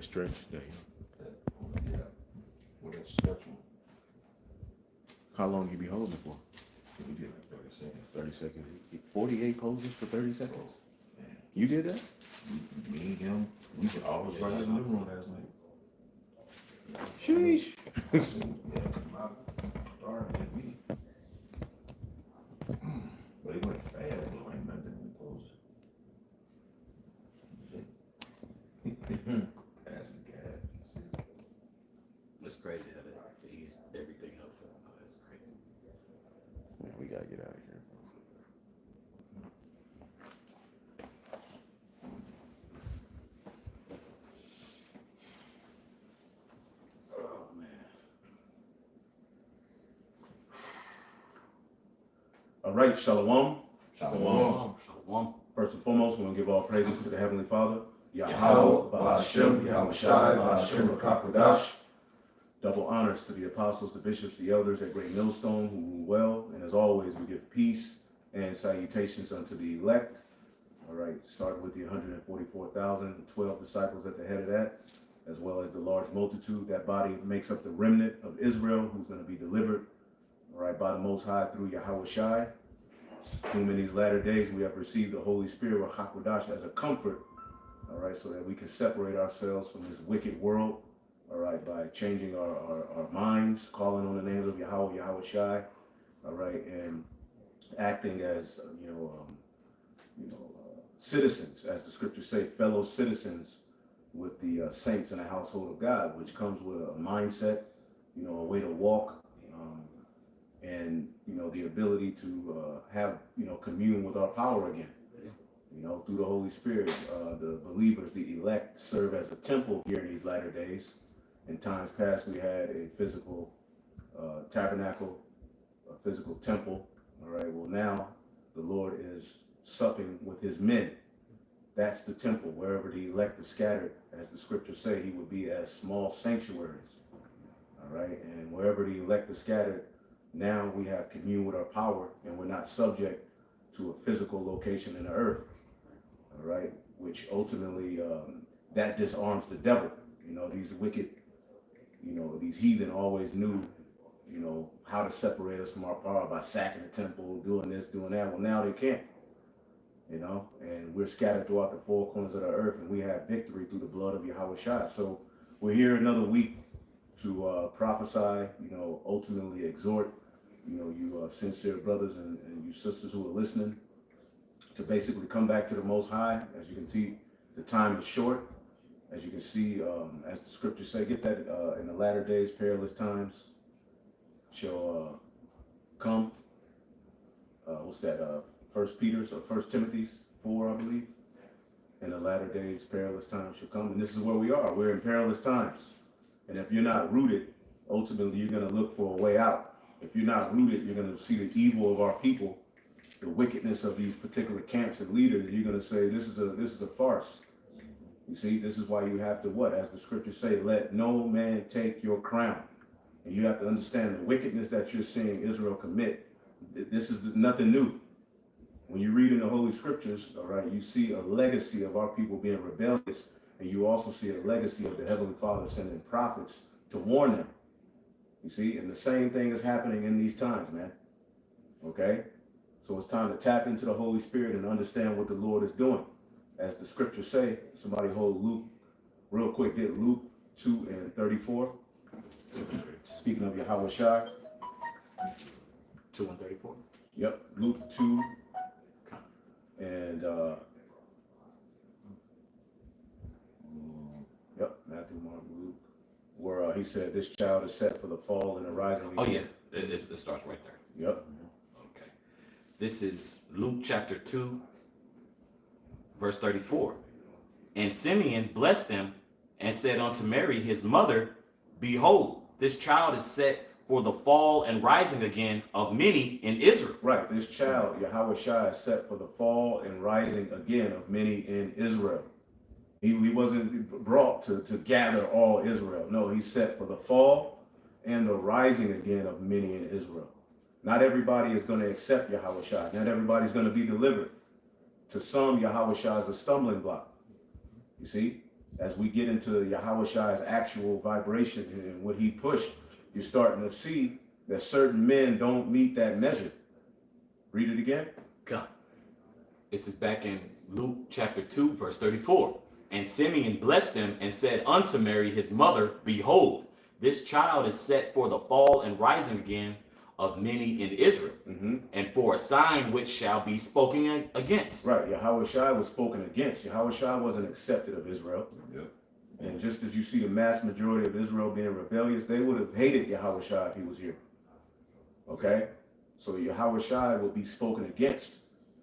that stretch day. Yeah. Well, that stretch one. How long you be holding for? We did like 30 seconds. 30 seconds. 48 poses for 30 seconds? Man. You did that? Me and him, we could always right in the living room last night. Sheesh. I said, yeah, come out. Darn at me. But it went fast, though. Ain't nothing in the poses. Passing the gas. It's crazy how they ease everything up for them. Oh, that's crazy. Man, we gotta get out of here. Oh, man. All right, Shalom. Shalom. Shalom. First and foremost, we're gonna give all praises to the Heavenly Father. Yahweh, Ba'ashem, Yahawashi, Ba'ashem, Rakakwadash. Double honors to the apostles, the bishops, the elders at Great Millstone who rule well. And as always, we give peace and salutations unto the elect. All right, starting with the 144,000, the 12 disciples at the head of that, as well as the large multitude. That body makes up the remnant of Israel who's going to be delivered, all right, by the Most High through Yahawashi, whom in these latter days we have received the Holy Spirit, Rakakwadash, as a comfort, all right, so that we can separate ourselves from this wicked world, all right, by changing our minds, calling on the names of Yahweh, Yahawashi, all right, and acting as, citizens, as the scriptures say, fellow citizens with the saints in the household of God, which comes with a mindset, a way to walk, and, the ability to have, commune with our power again. Through the Holy Spirit. The believers, the elect, serve as a temple here in these latter days. In times past, we had a physical tabernacle, a physical temple. All right, well, now the Lord is supping with his men. That's the temple. Wherever the elect is scattered, as the scriptures say, he would be as small sanctuaries. All right, and wherever the elect is scattered, now we have commune with our power, and we're not subject to a physical location in the earth. All right, which ultimately that disarms the devil. These wicked, these heathen always knew, how to separate us from our power by sacking the temple, doing this, doing that. Well, now they can't, and we're scattered throughout the four corners of the earth, and we have victory through the blood of Yahawashi. So we're here another week to prophesy, ultimately exhort, you sincere brothers and you sisters who are listening, to basically come back to the Most High. As you can see, the time is short. As you can see, as the scriptures say, get that in the latter days, perilous times shall come. What's that? 1 Peter's or 1 Timothy's 4, I believe. In the latter days, perilous times shall come. And this is where we are. We're in perilous times. And if you're not rooted, ultimately you're going to look for a way out. If you're not rooted, you're going to see the evil of our people, the wickedness of these particular camps and leaders. You're going to say, this is a farce. You see, this is why you have to what? As the scriptures say, let no man take your crown. And you have to understand the wickedness that you're seeing Israel commit. This is nothing new. When you read in the Holy Scriptures, all right, you see a legacy of our people being rebellious, and you also see a legacy of the Heavenly Father sending prophets to warn them. You see, and the same thing is happening in these times, man. Okay? So it's time to tap into the Holy Spirit and understand what the Lord is doing. As the scriptures say, somebody hold Luke real quick. Get Luke 2:34. Speaking of Yahawashi. 2:34. Yep, Luke 2 and Matthew, Mark, Luke, where he said this child is set for the fall and the rising. Oh yeah, it starts right there. Yep. Okay. This is Luke chapter 2, verse 34. And Simeon blessed them and said unto Mary his mother, behold, this child is set for the fall and rising again of many in Israel. Right, this child, Yahawashi, is set for the fall and rising again of many in Israel. He wasn't brought to gather all Israel. No, he's set for the fall and the rising again of many in Israel. Not everybody is going to accept Yahawashi. Not everybody's going to be delivered. To some, Yahawashi is a stumbling block. You see? As we get into Yahawashi's actual vibration and what he pushed, you're starting to see that certain men don't meet that measure. Read it again. Come. This is back in Luke chapter 2, verse 34. And Simeon blessed them and said unto Mary his mother, Behold, this child is set for the fall and rising again of many in Israel, and for a sign which shall be spoken against. Right, Yahawashi was spoken against. Yahawashi wasn't accepted of Israel. Yep. And just as you see the mass majority of Israel being rebellious, they would have hated Yahawashi if he was here. Okay? So Yahawashi will be spoken against.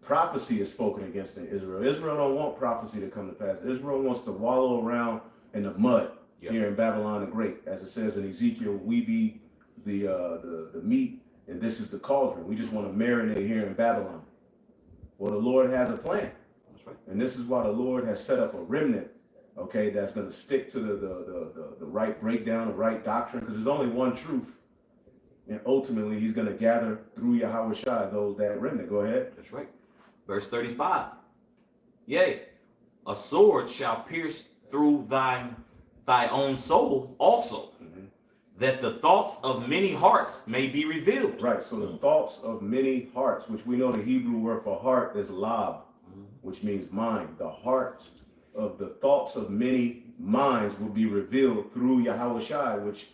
Prophecy is spoken against in Israel. Israel don't want prophecy to come to pass. Israel wants to wallow around in the mud here in Babylon the Great. As it says in Ezekiel, we be the meat and this is the cauldron. We just want to marinate here in Babylon. Well, the Lord has a plan. That's right. And this is why the Lord has set up a remnant, okay, that's going to stick to the right breakdown, the right doctrine, because there's only one truth. And ultimately, he's going to gather through Yahawashi those that remnant. Go ahead. That's right. Verse 35. Yea, a sword shall pierce through thy own soul also, that the thoughts of many hearts may be revealed. Right, so the thoughts of many hearts, which we know the Hebrew word for heart is lab, which means mind. The heart of the thoughts of many minds will be revealed through Yahawashi, which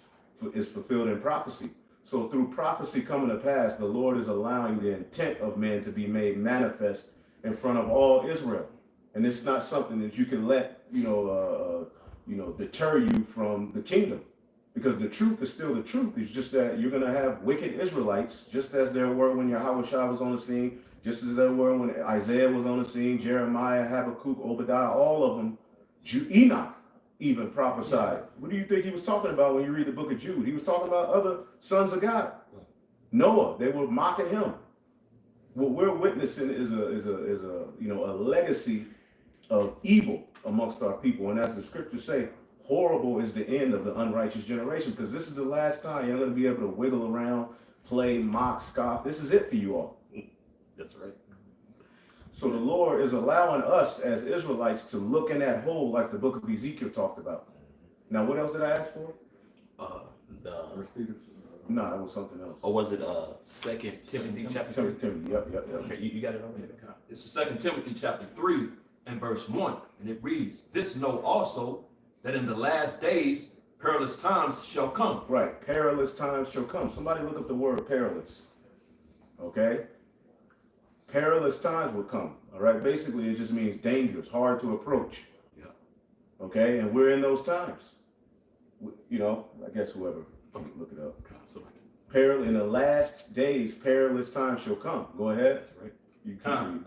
is fulfilled in prophecy. So through prophecy coming to pass, the Lord is allowing the intent of men to be made manifest in front of all Israel. And it's not something that you can let, deter you from the kingdom. Because the truth is still the truth. It's just that you're going to have wicked Israelites, just as there were when Yahawashi was on the scene, just as there were when Isaiah was on the scene, Jeremiah, Habakkuk, Obadiah, all of them. Enoch even prophesied. What do you think he was talking about when you read the book of Jude? He was talking about other sons of God. Noah, they were mocking him. What we're witnessing is a legacy of evil amongst our people. And as the scriptures say, horrible is the end of the unrighteous generation, because this is the last time you're going to be able to wiggle around, play, mock, scoff. This is it for you all. That's right. So the Lord is allowing us as Israelites to look in that hole like the book of Ezekiel talked about. Now, what else did I ask for? No, it was something else. Or was it 2 Timothy chapter 3? Timothy. Yep. Okay, you got it over here. This is 2 Timothy chapter 3 and verse 1. And it reads, This know also, that in the last days perilous times shall come. Right, perilous times shall come. Somebody look up the word perilous. Okay? Perilous times will come. All right, basically it just means dangerous, hard to approach. Yeah. Okay, and we're in those times. I guess whoever, look it up. In the last days, perilous times shall come. Go ahead. That's right. You can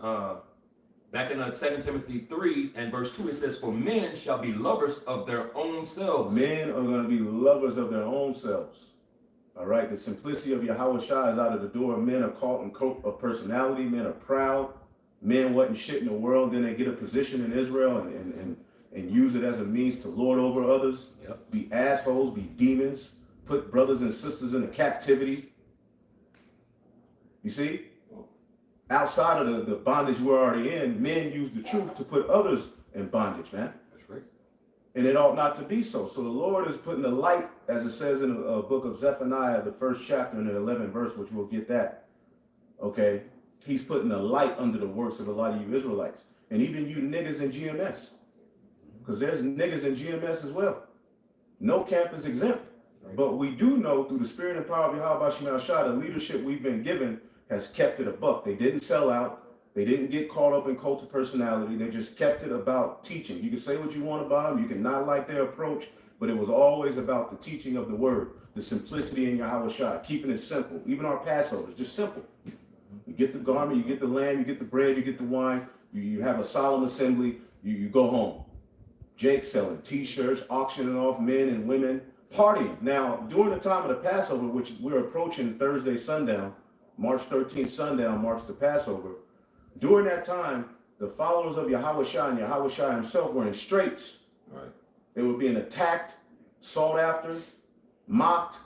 Back in 2 Timothy 3 and verse 2, it says, For men shall be lovers of their own selves. Men are going to be lovers of their own selves. All right, the simplicity of Yahawashi is out of the door. Men are caught in coat of personality. Men are proud. Men wasn't shit in the world. Then they get a position in Israel and use it as a means to lord over others. Yep. Be assholes, be demons, put brothers and sisters into captivity. You see? Outside of the bondage we're already in, men use the truth to put others in bondage, man. That's right. And it ought not to be so. So the Lord is putting the light, as it says in the book of Zephaniah, the 1st chapter and the 11th verse, which we'll get that. Okay? He's putting the light under the works of a lot of you Israelites. And even you niggas in GMS. Because there's niggas in GMS as well. No camp is exempt. But we do know through the spirit and power of Yahawashi, the leadership we've been given has kept it a buck. They didn't sell out. They didn't get caught up in cult of personality. They just kept it about teaching. You can say what you want about them. You can not like their approach, but it was always about the teaching of the word, the simplicity in Yahawashi, keeping it simple. Even our Passover is just simple. You get the garment, you get the lamb, you get the bread, you get the wine. You have a solemn assembly. You go home. Jake selling T-shirts, auctioning off men and women, partying. Now, during the time of the Passover, which we're approaching Thursday sundown, March 13th sundown marks the Passover. During that time, the followers of Yahawashi and Yahawashi himself were in straits. Right. They were being attacked, sought after, mocked,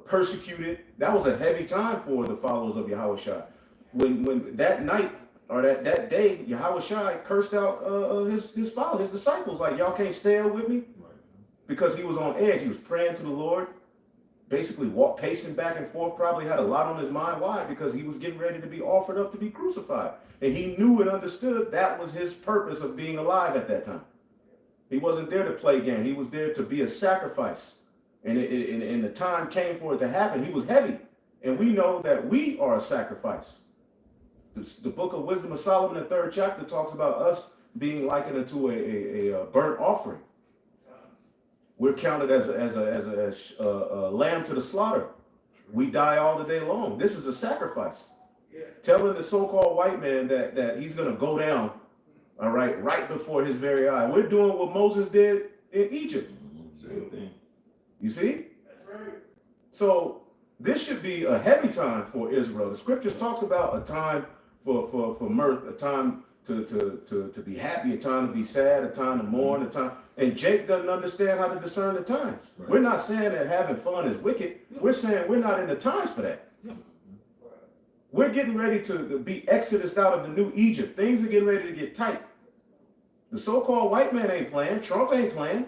persecuted. That was a heavy time for the followers of Yahawashi. When that night or that day, Yahawashi cursed out his followers, his disciples, like, y'all can't stand with me, because he was on edge. He was praying to the Lord, basically pacing back and forth, probably had a lot on his mind. Why? Because he was getting ready to be offered up to be crucified. And he knew and understood that was his purpose of being alive at that time. He wasn't there to play game. He was there to be a sacrifice. And the time came for it to happen. He was heavy. And we know that we are a sacrifice. The book of Wisdom of Solomon, the 3rd chapter, talks about us being likened unto a burnt offering. We're counted as a lamb to the slaughter. We die all the day long. This is a sacrifice. Telling the so-called white man that he's going to go down, all right before his very eye. We're doing what Moses did in Egypt. Same thing. You see? That's right. So this should be a heavy time for Israel. The scriptures talks about a time for mirth, a time to be happy, a time to be sad, a time to mourn, a time. And Jake doesn't understand how to discern the times. Right. We're not saying that having fun is wicked. We're saying we're not in the times for that. We're getting ready to be exodus out of the new Egypt. Things are getting ready to get tight. The so-called white man ain't playing. Trump ain't playing.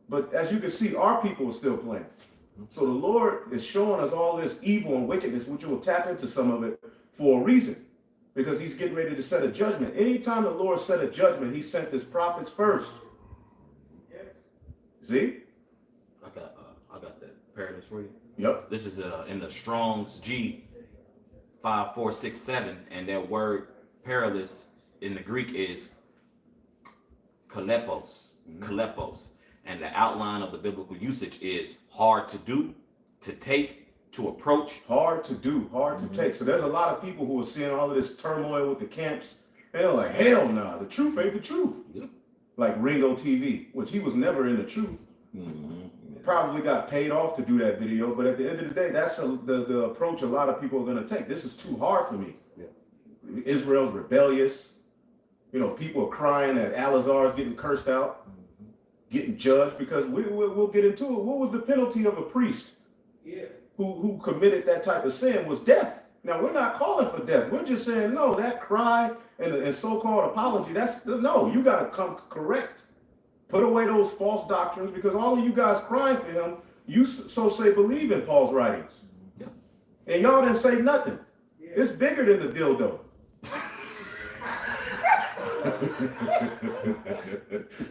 But as you can see, our people are still playing. So the Lord is showing us all this evil and wickedness, which we'll tap into some of it for a reason. Because he's getting ready to set a judgment. Anytime the Lord set a judgment, he sent his prophets first. See? I got that Perilous for you. Yep. This is in the Strong's G 5467, and that word perilous in the Greek is kalepos, kalepos, and the outline of the biblical usage is hard to do, to take, to approach. Hard to do, hard to take. So there's a lot of people who are seeing all of this turmoil with the camps, and they're like, hell nah, the truth ain't the truth. Yep. Like Ringo TV, which he was never in the truth. Probably got paid off to do that video, but at the end of the day, that's the approach a lot of people are going to take. This is too hard for me. Yeah. Israel's rebellious. You know, people are crying that Alazar's getting cursed out, getting judged, because we'll get into it. What was the penalty of a priest who committed that type of sin? Was death. Now, we're not calling for death. We're just saying, no, that cry and so-called apology, no, you got to come correct. Put away those false doctrines, because all of you guys crying for him, you so say believe in Paul's writings. Yeah. And y'all didn't say nothing. Yeah. It's bigger than the dildo.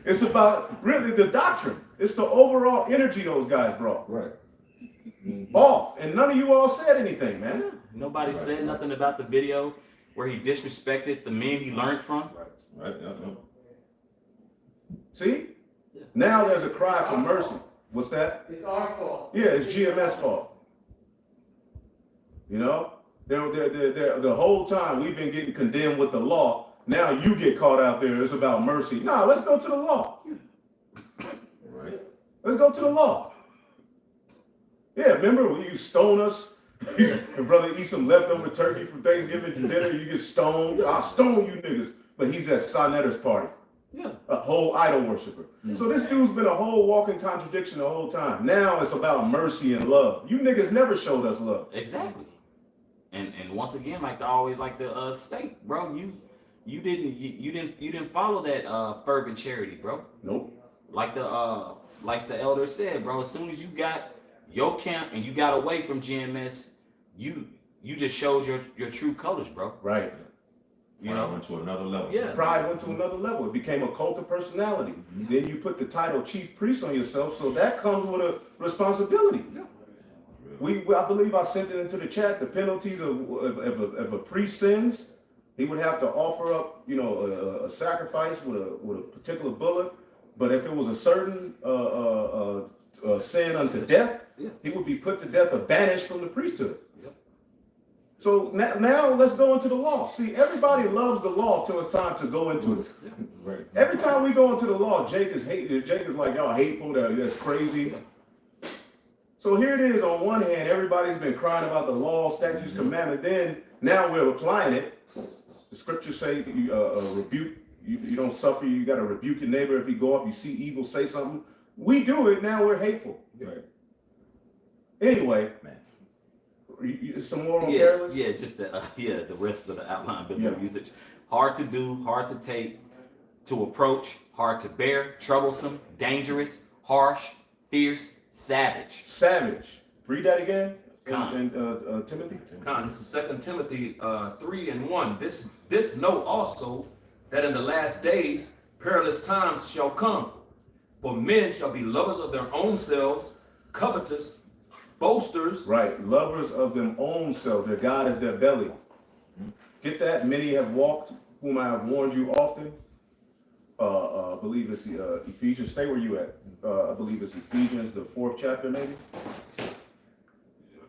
It's about really the doctrine. It's the overall energy those guys brought. Right. Off. And none of you all said anything, man. Nobody said nothing about the video where he disrespected the men he learned from. Right. Yeah. See? Yeah. Now there's a cry for mercy. What's that? It's our fault. Yeah, it's GMS fault. You know? The whole time we've been getting condemned with the law. Now you get caught out there. It's about mercy. Nah, let's go to the law. Right. Let's go to the law. Yeah, remember when you stone us? And brother eat some leftover turkey from Thanksgiving dinner, you get stoned. I'll stone you niggas. But he's at Sonetter's party. Yeah. A whole idol worshiper. Mm-hmm. So this dude's been a whole walking contradiction the whole time. Now it's about mercy and love. You niggas never showed us love. Exactly. And once again, like I always like to state, bro, you didn't follow that fervent charity, bro. Nope. Like the elder said, bro, as soon as you got your camp and you got away from GMS, you just showed your true colors, bro. Right. You know, went to another level. Yeah. Pride went to another level. It became a cult of personality. Mm-hmm. Then you put the title chief priest on yourself, so that comes with a responsibility. Yeah. I believe I sent it into the chat. The penalties of a priest sins, he would have to offer up, you know, a sacrifice with a particular bullock. But if it was a certain sin unto death, he would be put to death or banished from the priesthood. So now let's go into the law. See, everybody loves the law till it's time to go into it. Right. Every time we go into the law, Jake is hated. Jake is like, y'all hateful, that's crazy. So here it is. On one hand, everybody's been crying about the law, statutes, commandments. Then now we're applying it. The scriptures say rebuke. You don't suffer. You got to rebuke your neighbor if he go off. You see evil, say something. We do it. Now we're hateful. Right. Anyway, man. Some more on Perilous? Yeah, just the rest of the outline biblical usage. hard to do, hard to take, to approach, hard to bear, troublesome, dangerous, harsh, fierce, savage. Savage. Read that again. Con. And Timothy. Con, this is 2 Timothy 3:1. This know also that in the last days perilous times shall come. For men shall be lovers of their own selves, covetous, boasters. Right. Lovers of them own self. Their God is their belly. Get that? Many have walked, whom I have warned you often. I believe it's Ephesians. Stay where you at. I believe it's Ephesians, the 4th chapter, maybe.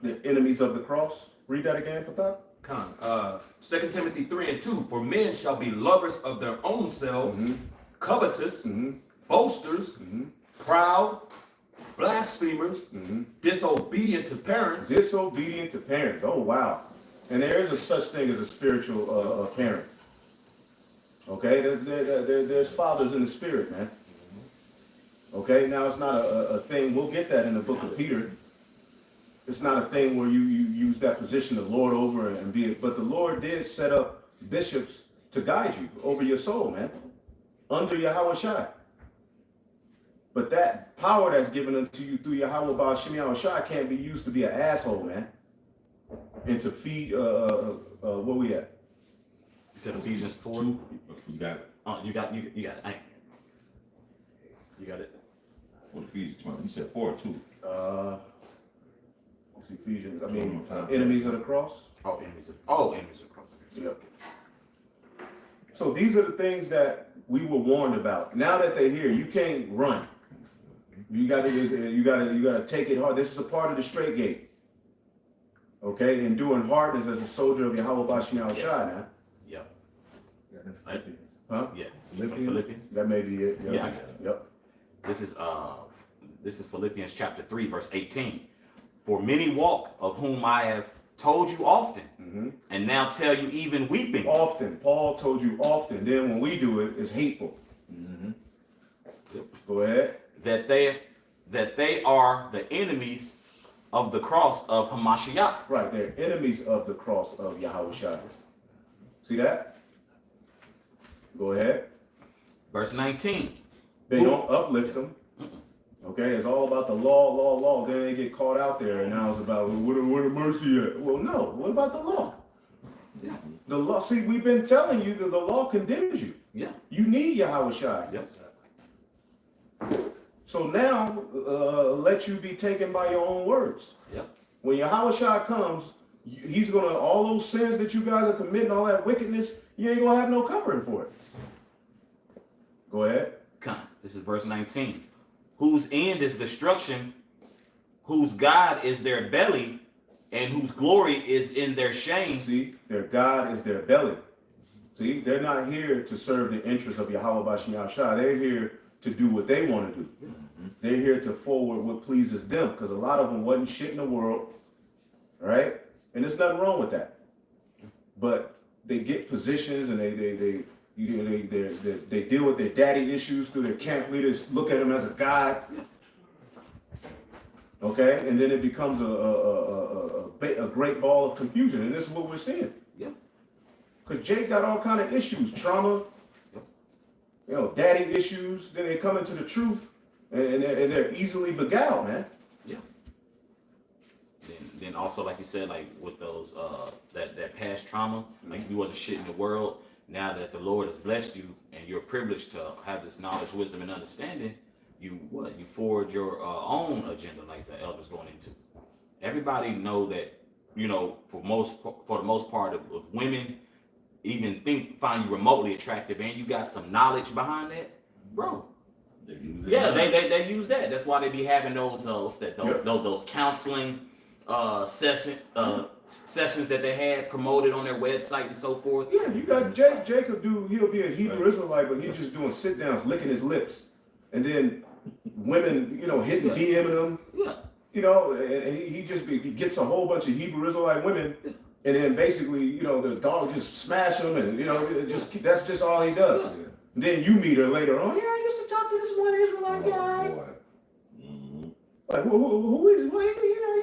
The enemies of the cross. Read that again, Patah. Con, 2 Timothy 3:2. For men shall be lovers of their own selves, covetous, boasters, proud, blasphemers, disobedient to parents. Disobedient to parents. Oh, wow. And there is a such thing as a spiritual parent. Okay, there's fathers in the spirit, man. Okay, now it's not a thing. We'll get that in the book of Peter. It's not a thing where you use that position of Lord over and be it. But the Lord did set up bishops to guide you over your soul, man, under Yahawashi. But that power that's given unto you through Yahweh Baal Shem Yahawashi can't be used to be an asshole, man, and to feed. Where we at? You said Ephesians 4. You got it. You got it. You got it. What Ephesians 12? You said 4 or 2. It's Ephesians. I mean, enemies of the cross. Enemies of the cross. Yep. So these are the things that we were warned about. Now that they're here, you can't run. You gotta take it hard. This is a part of the straight gate. Okay, and doing hardness as a soldier of Yahweh Bashem Yahawashi now. Yep. Huh? Yeah. Philippians. That may be it. Yep. Yeah, I got it. Yep. This is Philippians chapter 3, verse 18. For many walk, of whom I have told you often, and now tell you even weeping. Often. Paul told you often. Then when we do it, it's hateful. Go ahead. That they are the enemies of the cross of Hamashiach. Right. They're enemies of the cross of Yahawashi. See that? Go ahead. Verse 19. They don't uplift them. Okay, it's all about the law. Then they get caught out there, and now it's about where the mercy at? Well, no. What about the law? Yeah. The law. See, we've been telling you that the law condemns you. Yeah. You need Yahawashi. Yes. So now, let you be taken by your own words. Yep. When Yahawashi comes, he's gonna all those sins that you guys are committing, all that wickedness, you ain't gonna have no covering for it. Go ahead. Come. This is verse 19. Whose end is destruction, whose God is their belly, and whose glory is in their shame. See, their God is their belly. See, they're not here to serve the interests of Yahweh Bashem Yahawashi. They're here to do what they want to do. They're here to forward what pleases them, because a lot of them wasn't shit in the world, right? And there's nothing wrong with that. But they get positions, and they deal with their daddy issues through their camp leaders, look at him as a god. Okay, and then it becomes a great ball of confusion, and this is what we're seeing. Yep. Because Jake got all kind of issues, trauma, daddy issues. Then they come into the truth, and they're easily beguiled, man. Yeah. Then also, like you said, like with those that past trauma, like if you wasn't shit in the world. Now that the Lord has blessed you and you're privileged to have this knowledge, wisdom, and understanding, you forward your own agenda, like the elders going into. Everybody know that, for the most part of women, even find you remotely attractive, and you got some knowledge behind that, bro. They use that. That's why they be having those counseling sessions that they had promoted on their website and so forth. Yeah, you got Jacob he'll be a Hebrew Israelite, but he's just doing sit downs, licking his lips, and then women, hitting DMing him. Yeah. And he gets a whole bunch of Hebrew Israelite women, and then basically, the dog just smash him, and that's just all he does. Yeah. Then you meet her later on. Yeah, I used to talk to this one Israelite guy. Boy. Like, who is he? Well, he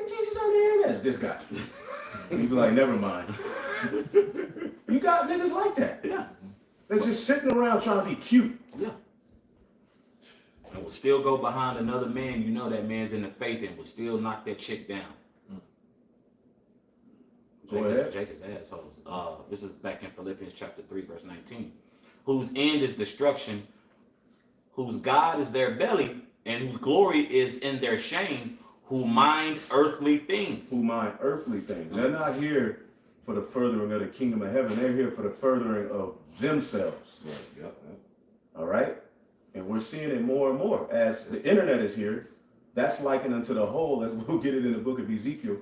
teaches on the internet. It's this guy. You be like, never mind. You got niggas like that. Yeah. They're just sitting around trying to be cute. Yeah. And will still go behind another man, you know that man's in the faith, and will still knock that chick down. Go ahead. Jake is assholes. This is back in Philippians chapter 3, verse 19. Whose end is destruction, whose God is their belly, and whose glory is in their shame, who mind earthly things. Who mind earthly things. They're not here for the furthering of the kingdom of heaven. They're here for the furthering of themselves. Right. Yep. All right? And we're seeing it more and more. As the internet is here, that's likened unto the whole, as we'll get it in the book of Ezekiel.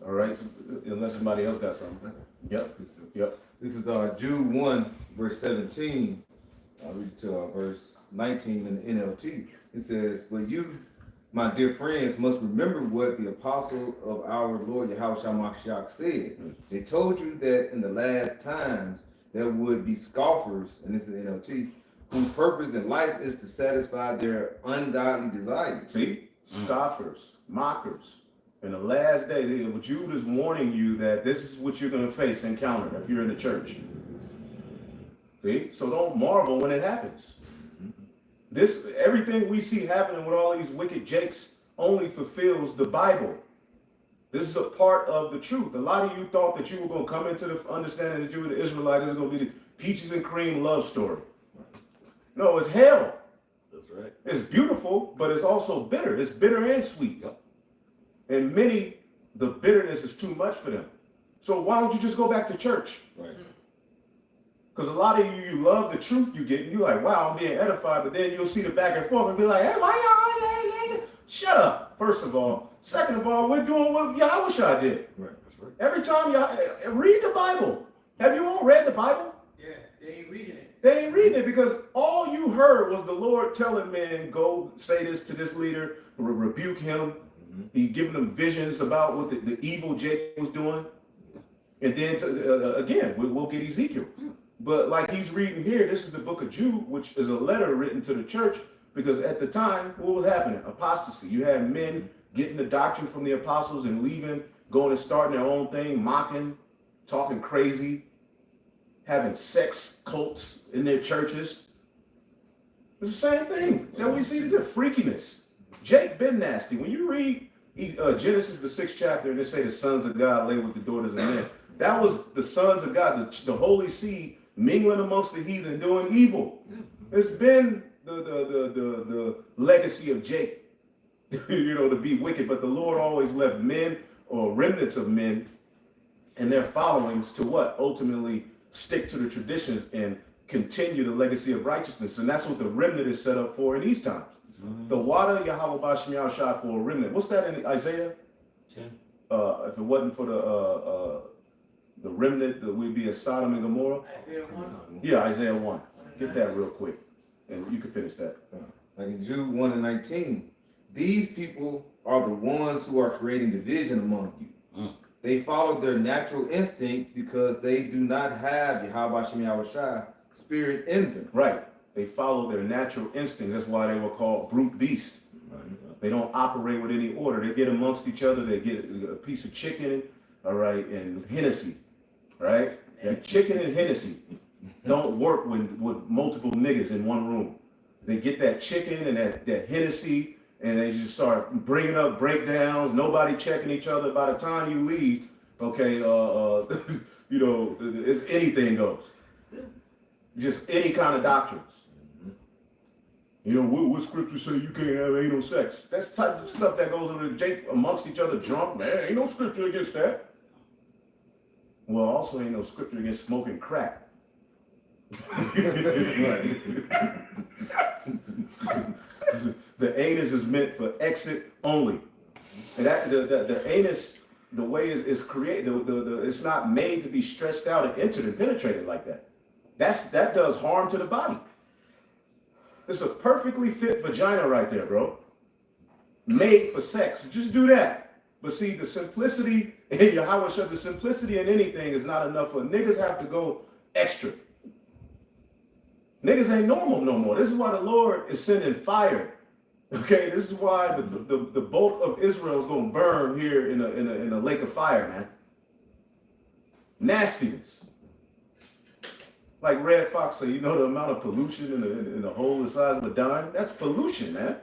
All right? So, unless somebody else got something. Yep. Yep. This is Jude 1, verse 17. I'll read to verse 19 in the NLT. It says, "But you, my dear friends, must remember what the apostle of our Lord Yahawashi said. They told you that in the last times there would be scoffers," and this is NLT, "whose purpose in life is to satisfy their ungodly desires." See? Scoffers, mockers. In the last day, Jude is warning you that this is what you're going to face, encounter, if you're in the church. See? So don't marvel when it happens. Everything we see happening with all these wicked jakes only fulfills the Bible. This is a part of the truth. A lot of you thought that you were going to come into the understanding that you were the Israelite. This is going to be the peaches and cream love story. No, it's hell. That's right. It's beautiful, but it's also bitter. It's bitter and sweet. Yep. And many, the bitterness is too much for them. So why don't you just go back to church? Right. Because a lot of you love the truth you get, and you're like, wow, I'm being edified, but then you'll see the back and forth and be like, hey, why y'all? Shut up, first of all. Second of all, we're doing what Yahawashi did. Right. That's right. Every time y'all read the Bible. Have you all read the Bible? Yeah, they ain't reading it. They ain't reading it because all you heard was the Lord telling men, go say this to this leader, rebuke him. He giving them visions about what the evil Jacob was doing. And then, again, we'll get Ezekiel. But like he's reading here, this is the book of Jude, which is a letter written to the church, because at the time, what was happening? Apostasy. You had men getting the doctrine from the apostles and leaving, going and starting their own thing, mocking, talking crazy, having sex cults in their churches. It's the same thing that we see today, freakiness. Jake been nasty. When you read Genesis, the 6th chapter, and they say the sons of God lay with the daughters of men, that was the sons of God, the holy seed, mingling amongst the heathen, doing evil. It's been the legacy of Jake, to be wicked. But the Lord always left men or remnants of men and their followings to what? Ultimately stick to the traditions and continue the legacy of righteousness. And that's what the remnant is set up for in these times. The water Yahawashi shot for a remnant. What's that in Isaiah? 10. If it wasn't for the remnant, that we'd be at Sodom and Gomorrah. Isaiah 1. Yeah, Isaiah 1. Get that real quick, and you can finish that. Like in Jude 1 and 19, "These people are the ones who are creating division among you. They follow their natural instincts because they do not have Yahawashi spirit in them." Right. They follow their natural instincts. That's why they were called brute beasts. They don't operate with any order. They get amongst each other. They get a piece of chicken, all right, and Hennessy, right? That chicken and Hennessy don't work with multiple niggas in one room. They get that chicken and that Hennessy, and they just start bringing up breakdowns. Nobody checking each other. By the time you leave, okay, anything goes. Just any kind of doctrines. What scripture say you can't have anal sex? That's the type of stuff that goes on amongst each other drunk. Man, ain't no scripture against that. Well, also ain't no scripture against smoking crack. The anus is meant for exit only. And that the anus, the way it's created, it's not made to be stretched out and entered and penetrated like that. That does harm to the body. It's a perfectly fit vagina right there, bro. Made for sex. Just do that. But see, the simplicity in Yahawashi, the simplicity in anything is not enough for niggas have to go extra. Niggas ain't normal no more. This is why the Lord is sending fire. Okay, this is why the bolt of Israel is gonna burn here in a lake of fire, man. Nastiness. Like Red Fox said, you know the amount of pollution in a hole the size of a dime? That's pollution, man.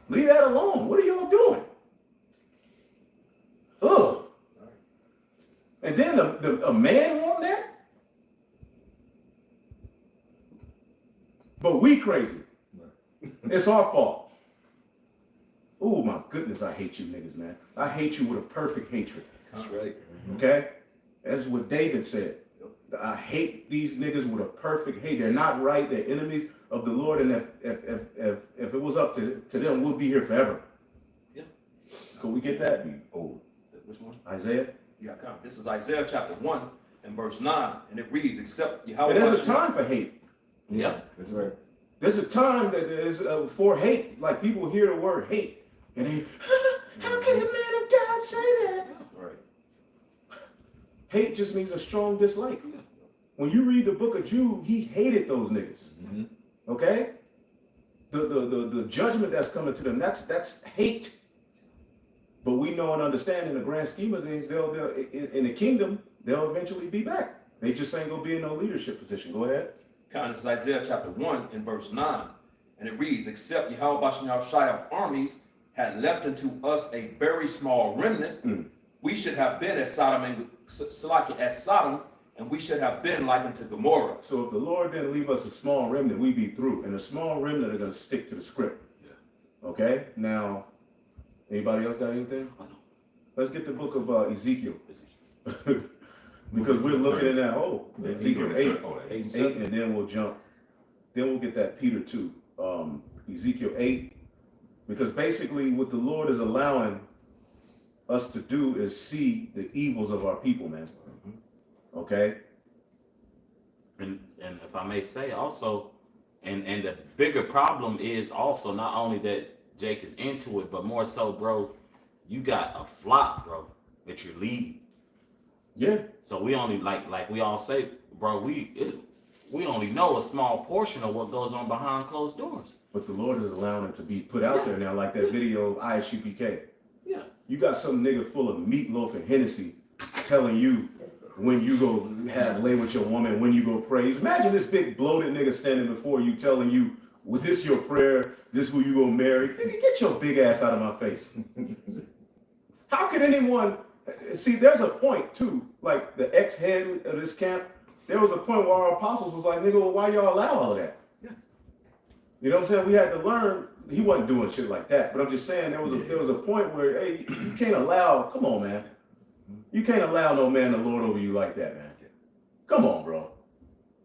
Leave that alone. What are y'all doing? Ugh. And then a man want that? But we crazy. It's our fault. Oh my goodness, I hate you niggas, man. I hate you with a perfect hatred. That's right. Okay? That's what David said. I hate these niggas with a perfect hate. They're not right. They're enemies of the Lord. And if it was up to them, we'll be here forever. Yeah. Could we get that? Oh, Which one? Isaiah? Yeah, come. This is Isaiah chapter 1 and verse 9. And it reads, except And Yahawashi. there's a time for hate. Yeah. that's right. There's a time that is for hate. Like people hear the word hate. And they, how can a man of God say that? Right. Hate just means a strong dislike. When you read the book of Jude, he hated those niggas. Mm-hmm. Okay? The judgment that's coming to them, that's hate. But we know and understand in the grand scheme of things, they'll in the kingdom, they'll eventually be back. They just ain't gonna be in no leadership position. Go ahead. This is Isaiah chapter 1 and verse 9. And it reads, except Yahawashi of armies had left unto us a very small remnant, we should have been as Sodom and we should have been like unto Gomorrah. So if the Lord didn't leave us a small remnant, we'd be through. And a small remnant are gonna stick to the script. Yeah. Okay? Now, anybody else got anything? Let's get the book of Ezekiel. Because we're looking at that, Ezekiel 8, and then we'll jump. Then we'll get that Peter 2, Ezekiel 8. Because basically what the Lord is allowing us to do is see the evils of our people, man. Okay? And if I may say also, and the bigger problem is also not only that Jake is into it, but more so, bro, you got a flock, bro, that you're leading. Yeah. So we only like we all say, bro, we only know a small portion of what goes on behind closed doors. But the Lord is allowing it to be put out there now, like that video of ISUPK. Yeah. You got some nigga full of meatloaf and Hennessy telling you when you go lay with your woman, when you go pray. Imagine this big bloated nigga standing before you telling you, well, this your prayer, this who you gonna marry. Nigga, get your big ass out of my face. How could anyone, see, there's a point too, like the ex-head of this camp, there was a point where our apostles was like, nigga, well, why y'all allow all of that? Yeah. You know what I'm saying? We had to learn. He wasn't doing shit like that, but I'm just saying there was a point where, hey, you can't allow, come on, man. You can't allow no man to lord over you like that, man. Come on, bro.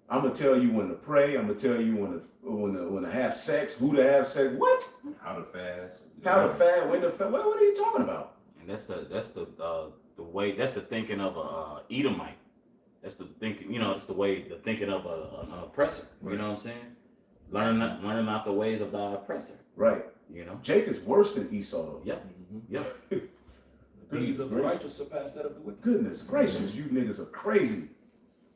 I'm gonna tell you when to pray. I'm gonna tell you when to have sex, who to have sex. What? How to fast. How to fast? When to fast? What are you talking about? And that's the way, that's the thinking of a Edomite. That's the thinking, it's the thinking of an oppressor. Right. You know what I'm saying? Learn not the ways of the oppressor. Right. Jake is worse than Esau, though. Yeah. Yeah. The deeds of the righteous surpass that of the wicked. Goodness gracious, you niggas are crazy.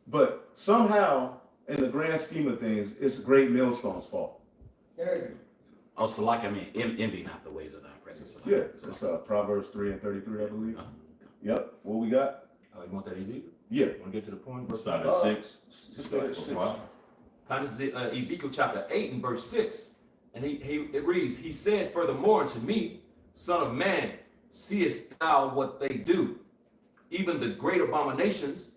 But somehow, in the grand scheme of things, it's Great Millstone's fault. Oh, so envy not the ways of the oppressor. So Yeah, it's Proverbs 3 and 33, I believe. Yep. What we got? You want that Ezekiel? Yeah. Want to get to the point? Start at 6. Start at 6. Ezekiel chapter 8 and verse 6. And it reads, he said furthermore unto me, Son of man, seest thou what they do, even the great abominations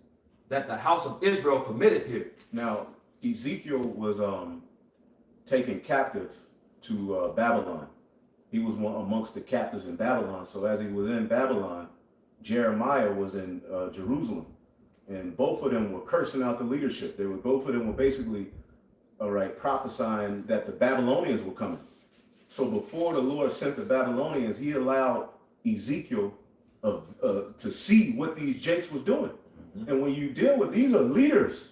that the house of Israel committeth here. Now, Ezekiel was taken captive to Babylon. He was one amongst the captives in Babylon. So as he was in Babylon, Jeremiah was in Jerusalem. And both of them were cursing out the leadership. Both of them were basically, prophesying that the Babylonians were coming. So before the Lord sent the Babylonians, he allowed Ezekiel to see what these jakes was doing. Mm-hmm. And when you deal with, these are leaders,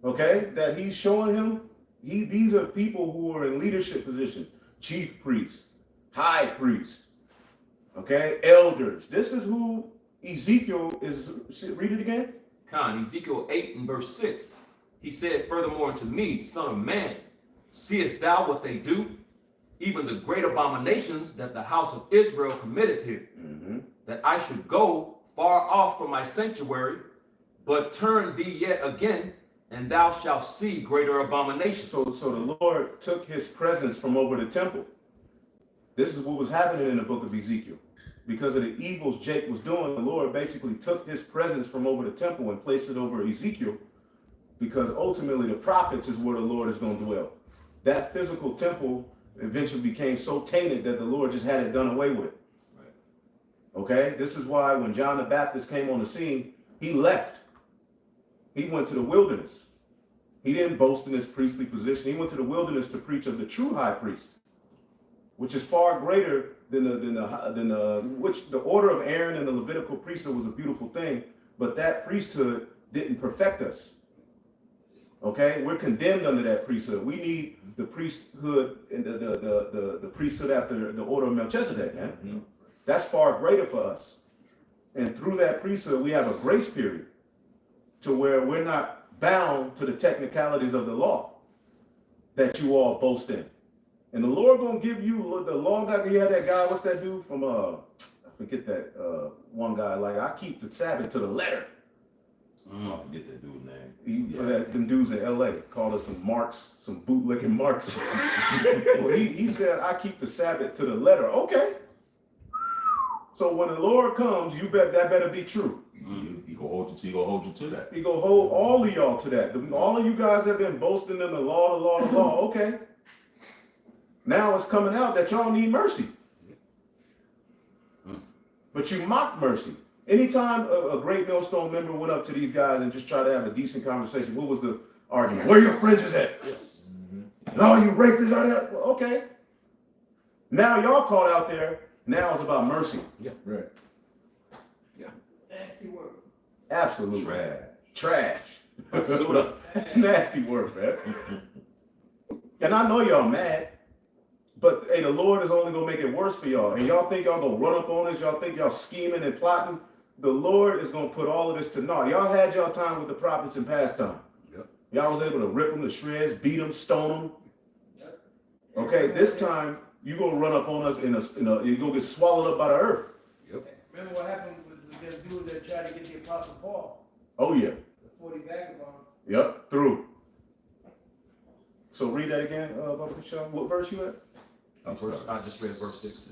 okay, that he's showing him, these are people who are in leadership position, chief priest, high priest, okay, elders. This is who Ezekiel is, read it again. Ezekiel 8 and verse 6. He said furthermore unto me, Son of man, seest thou what they do? Even the great abominations that the house of Israel committeth here, that I should go far off from my sanctuary, but turn thee yet again and thou shalt see greater abominations. So the Lord took his presence from over the temple. This is what was happening in the book of Ezekiel. Because of the evils Jake was doing, the Lord basically took his presence from over the temple and placed it over Ezekiel, because ultimately the prophets is where the Lord is going to dwell. That physical temple eventually became so tainted that the Lord just had it done away with. Okay? This is why when John the Baptist came on the scene, he left. He went to the wilderness. He didn't boast in his priestly position. He went to the wilderness to preach of the true high priest, which is far greater than the order of Aaron and the Levitical priesthood was a beautiful thing, but that priesthood didn't perfect us. Okay, we're condemned under that priesthood. We need the priesthood and the priesthood after the order of Melchizedek, man. Mm-hmm. That's far greater for us. And through that priesthood, we have a grace period to where we're not bound to the technicalities of the law that you all boast in. And the Lord gonna give you the law guy. You had that guy, what's that dude from I forget that one guy, like, I keep the Sabbath to the letter. I forget that dude's name. For that, them dudes in LA called us some marks, some bootlicking marks. Well, he said, I keep the Sabbath to the letter. Okay. So when the Lord comes, that better be true. He gonna hold you to that. He gonna hold all of y'all to that. All of you guys have been boasting in the law. Okay. Now it's coming out that y'all need mercy. But you mocked mercy. Anytime a Great Millstone member went up to these guys and just tried to have a decent conversation, what was the argument? Where your fringes at? No, you rapists are that? Well, okay. Now y'all caught out there. Now it's about mercy. Yeah. Right. Yeah. Nasty word. Absolutely. Trash. That's nasty work, man. And I know y'all mad, but hey, the Lord is only gonna make it worse for y'all. And y'all think y'all gonna run up on us? Y'all think y'all scheming and plotting? The Lord is gonna put all of this to naught. Y'all had y'all time with the prophets in past time. Yep. Y'all was able to rip them to shreds, beat them, stone them. Yep. Okay, this time you gonna run up on us you gonna get swallowed up by the earth. Yep. Remember what happened with them dudes that tried to get the Apostle Paul? Oh yeah. The 40 vagabonds. Yep, through. So read that again, Baba Sean. What verse you at? I just read verse 6.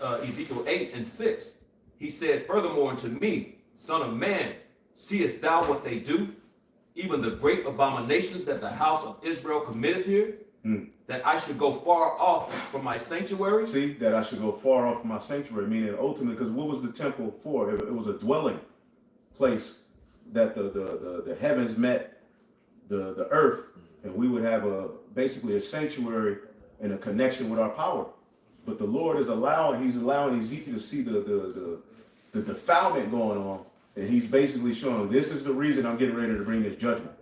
Ezekiel 8:6. He said, furthermore unto me, son of man, seest thou what they do? Even the great abominations that the house of Israel committeth here? That I should go far off from my sanctuary? See, that I should go far off from my sanctuary, meaning ultimately, because what was the temple for? It was a dwelling place that the heavens met the earth, and we would have basically a sanctuary and a connection with our power. But the Lord is he's allowing Ezekiel to see the defilement going on, and he's basically showing him, this is the reason I'm getting ready to bring this judgment,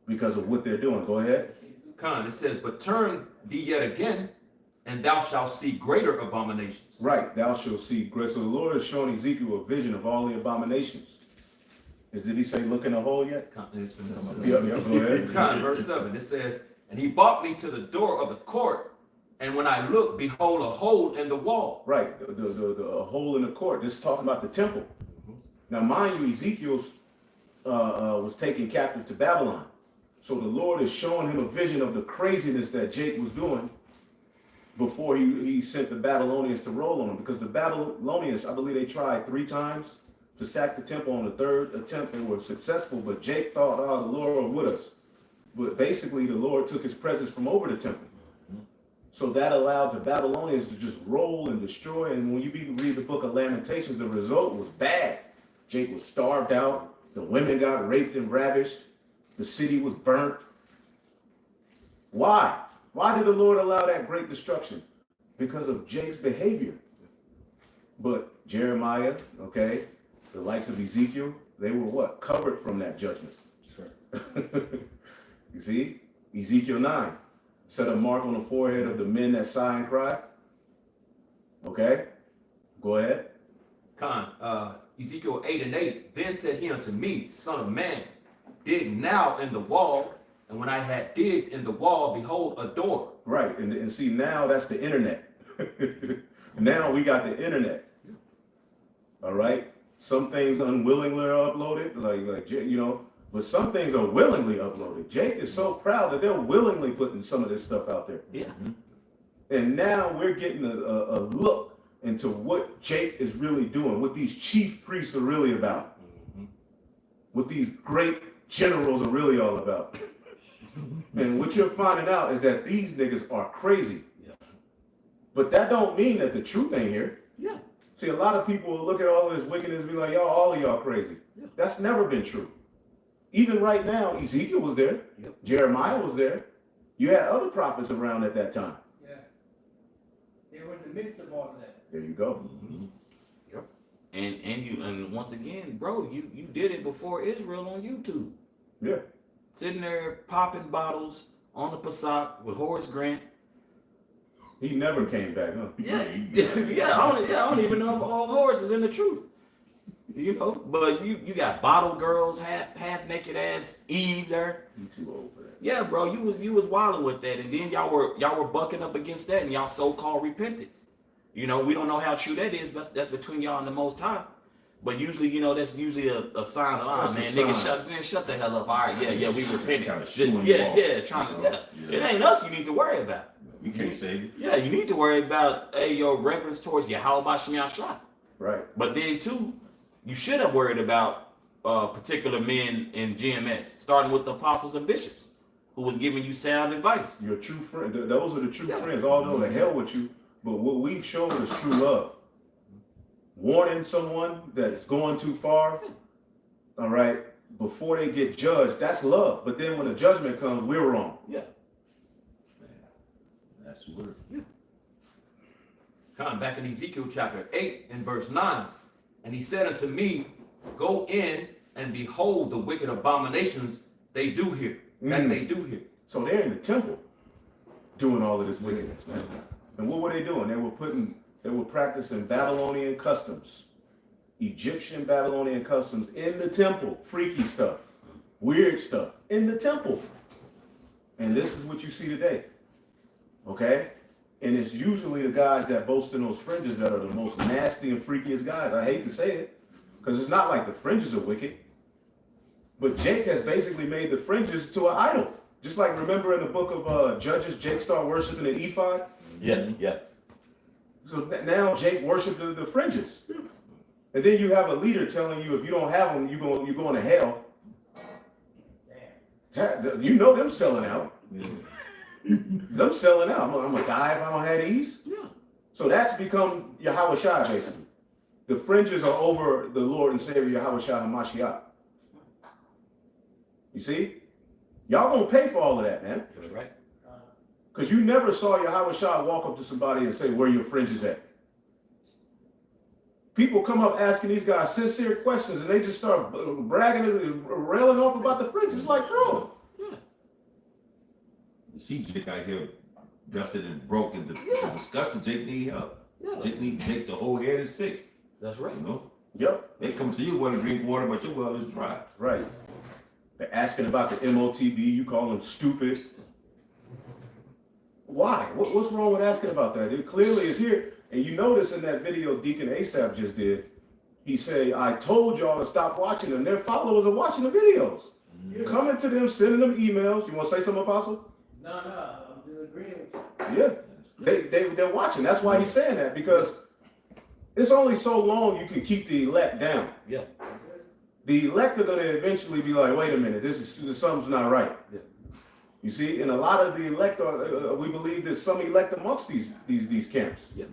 because of what they're doing. Go ahead. It says, but turn thee yet again, and thou shalt see greater abominations. Right, thou shalt see great. So the Lord is showing Ezekiel a vision of all the abominations. Did he say look in the hole yet? Go ahead. Verse 7, it says, and he brought me to the door of the court, and when I looked, behold, a hole in the wall. Right, the hole in the court. This is talking about the temple. Now, mind you, Ezekiel was taken captive to Babylon. So the Lord is showing him a vision of the craziness that Jake was doing before he sent the Babylonians to roll on him. Because the Babylonians, I believe they tried 3 times to sack the temple. On the 3rd attempt, they were successful. But Jake thought, oh, the Lord was with us. But basically, the Lord took his presence from over the temple. So that allowed the Babylonians to just roll and destroy. And when you read the book of Lamentations, the result was bad. Jake was starved out. The women got raped and ravished. The city was burnt. Why? Why did the Lord allow that great destruction? Because of Jake's behavior. But Jeremiah, okay, the likes of Ezekiel, they were what? Covered from that judgment. That's right. You see? Ezekiel 9. Set a mark on the forehead of the men that sigh and cry. Okay? Go ahead. Ezekiel 8:8. Then said he unto me, son of man, dig now in the wall, and when I had digged in the wall, behold, a door. Right, and see, now that's the internet. Now we got the internet. All right? Some things unwillingly are uploaded, like But some things are willingly uploaded. Jake is so proud that they're willingly putting some of this stuff out there. Yeah. And now we're getting a look into what Jake is really doing, what these chief priests are really about, what these great generals are really all about. And what you're finding out is that these niggas are crazy. Yeah. But that don't mean that the truth ain't here. Yeah. See, a lot of people will look at all of this wickedness and be like, y'all, all of y'all crazy. Yeah. That's never been true. Even right now, Ezekiel was there. Yep. Jeremiah was there. You had other prophets around at that time. Yeah. They were in the midst of all of that. There you go. Yep. And once again, bro, you did it before Israel on YouTube. Yeah. Sitting there popping bottles on the Passat with Horace Grant. He never came back, huh? Yeah. I don't even know if all Horace is in the truth. You know, but you got bottle girls, half naked ass Eve there. You too old for that. Yeah, bro, you was wilding with that, and then y'all were bucking up against that, and y'all so-called repented. You know, we don't know how true that is. That's between y'all and the Most High. But usually, you know, that's usually a sign of, That's man, a nigga, shut the hell up. All right, yeah, we repented. Kinda shooing you off. It ain't us you need to worry about. You can't save it. Yeah, you need to worry about your reverence towards Yahawashi Yahshua. Right. But then too, you should have worried about particular men in GMS, starting with the apostles and bishops, who was giving you sound advice. Your true friend. Those are the true friends. Although the hell with you, but what we've shown is true love. Warning someone that's going too far, all right, before they get judged, that's love. But then when the judgment comes, we're wrong. Yeah. That's the word. Come back in Ezekiel chapter 8 and verse 9. And he said unto me, go in and behold the wicked abominations they do here. That they do here. So they're in the temple doing all of this wickedness, man. And what were they doing? They were practicing Babylonian customs, Egyptian Babylonian customs in the temple, freaky stuff, weird stuff in the temple. And this is what you see today. Okay? And it's usually the guys that boast in those fringes that are the most nasty and freakiest guys. I hate to say it, because it's not like the fringes are wicked. But Jake has basically made the fringes to an idol. Just like, remember in the book of Judges, Jake started worshiping an ephod? Yeah. So now Jake worshiped the fringes. And then you have a leader telling you if you don't have them, you're going to hell. You know them selling out. Them selling out. I'm going to die if I don't have these. Yeah. So that's become Yahawashi, basically. The fringes are over the Lord and Savior Yahawashi HaMashiach. You see? Y'all gonna pay for all of that, man. That's right. Because you never saw Yahawashi walk up to somebody and say, where your fringes at? People come up asking these guys sincere questions and they just start bragging and railing off about the fringes. Like, bro. You see Jake out here dusted and broken. The disgusting Jake need help. Yeah. Jake, the whole head is sick. That's right. You know? Yep. They come to you want to drink water, but your well is dry. Right. They're asking about the MOTB. You call them stupid. Why? What's wrong with asking about that? It clearly is here. And you notice in that video Deacon Asaph just did, he said, I told y'all to stop watching them. Their followers are watching the videos. Yeah. Coming to them, sending them emails. You want to say something, Apostle? No, I'm disagreeing with you. Yeah. They're watching. That's why he's saying that, because it's only so long you can keep the elect down. Yeah. The elect are going to eventually be like, wait a minute, something's not right. Yeah. You see, and a lot of the elect are, we believe that some elect amongst these camps, Yeah.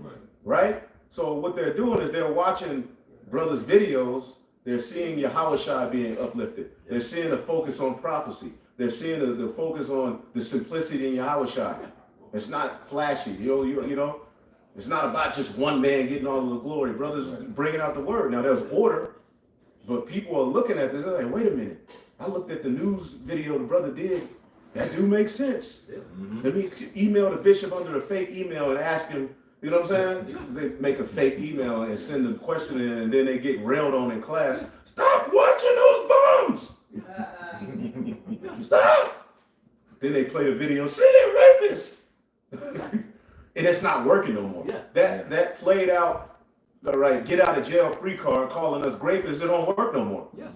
right? So what they're doing is they're watching brothers' videos. They're seeing Yahawashi being uplifted. They're seeing the focus on prophecy. They're seeing the focus on the simplicity in Yahawashi. It's not flashy, you know. It's not about just one man getting all of the glory. Brothers bringing out the word. Now there's order, but people are looking at this. They're like, wait a minute. I looked at the news video the brother did. That do make sense. Yeah. Let me email the bishop under a fake email and ask him, you know what I'm saying? Yeah. They make a fake email and send the question in, and then they get railed on in class. Stop watching those bums! Stop! Then they play the video, see they're rapists! And it's not working no more. Yeah. That played out, all right, get out of jail free card calling us rapists, it don't work no more. Yeah.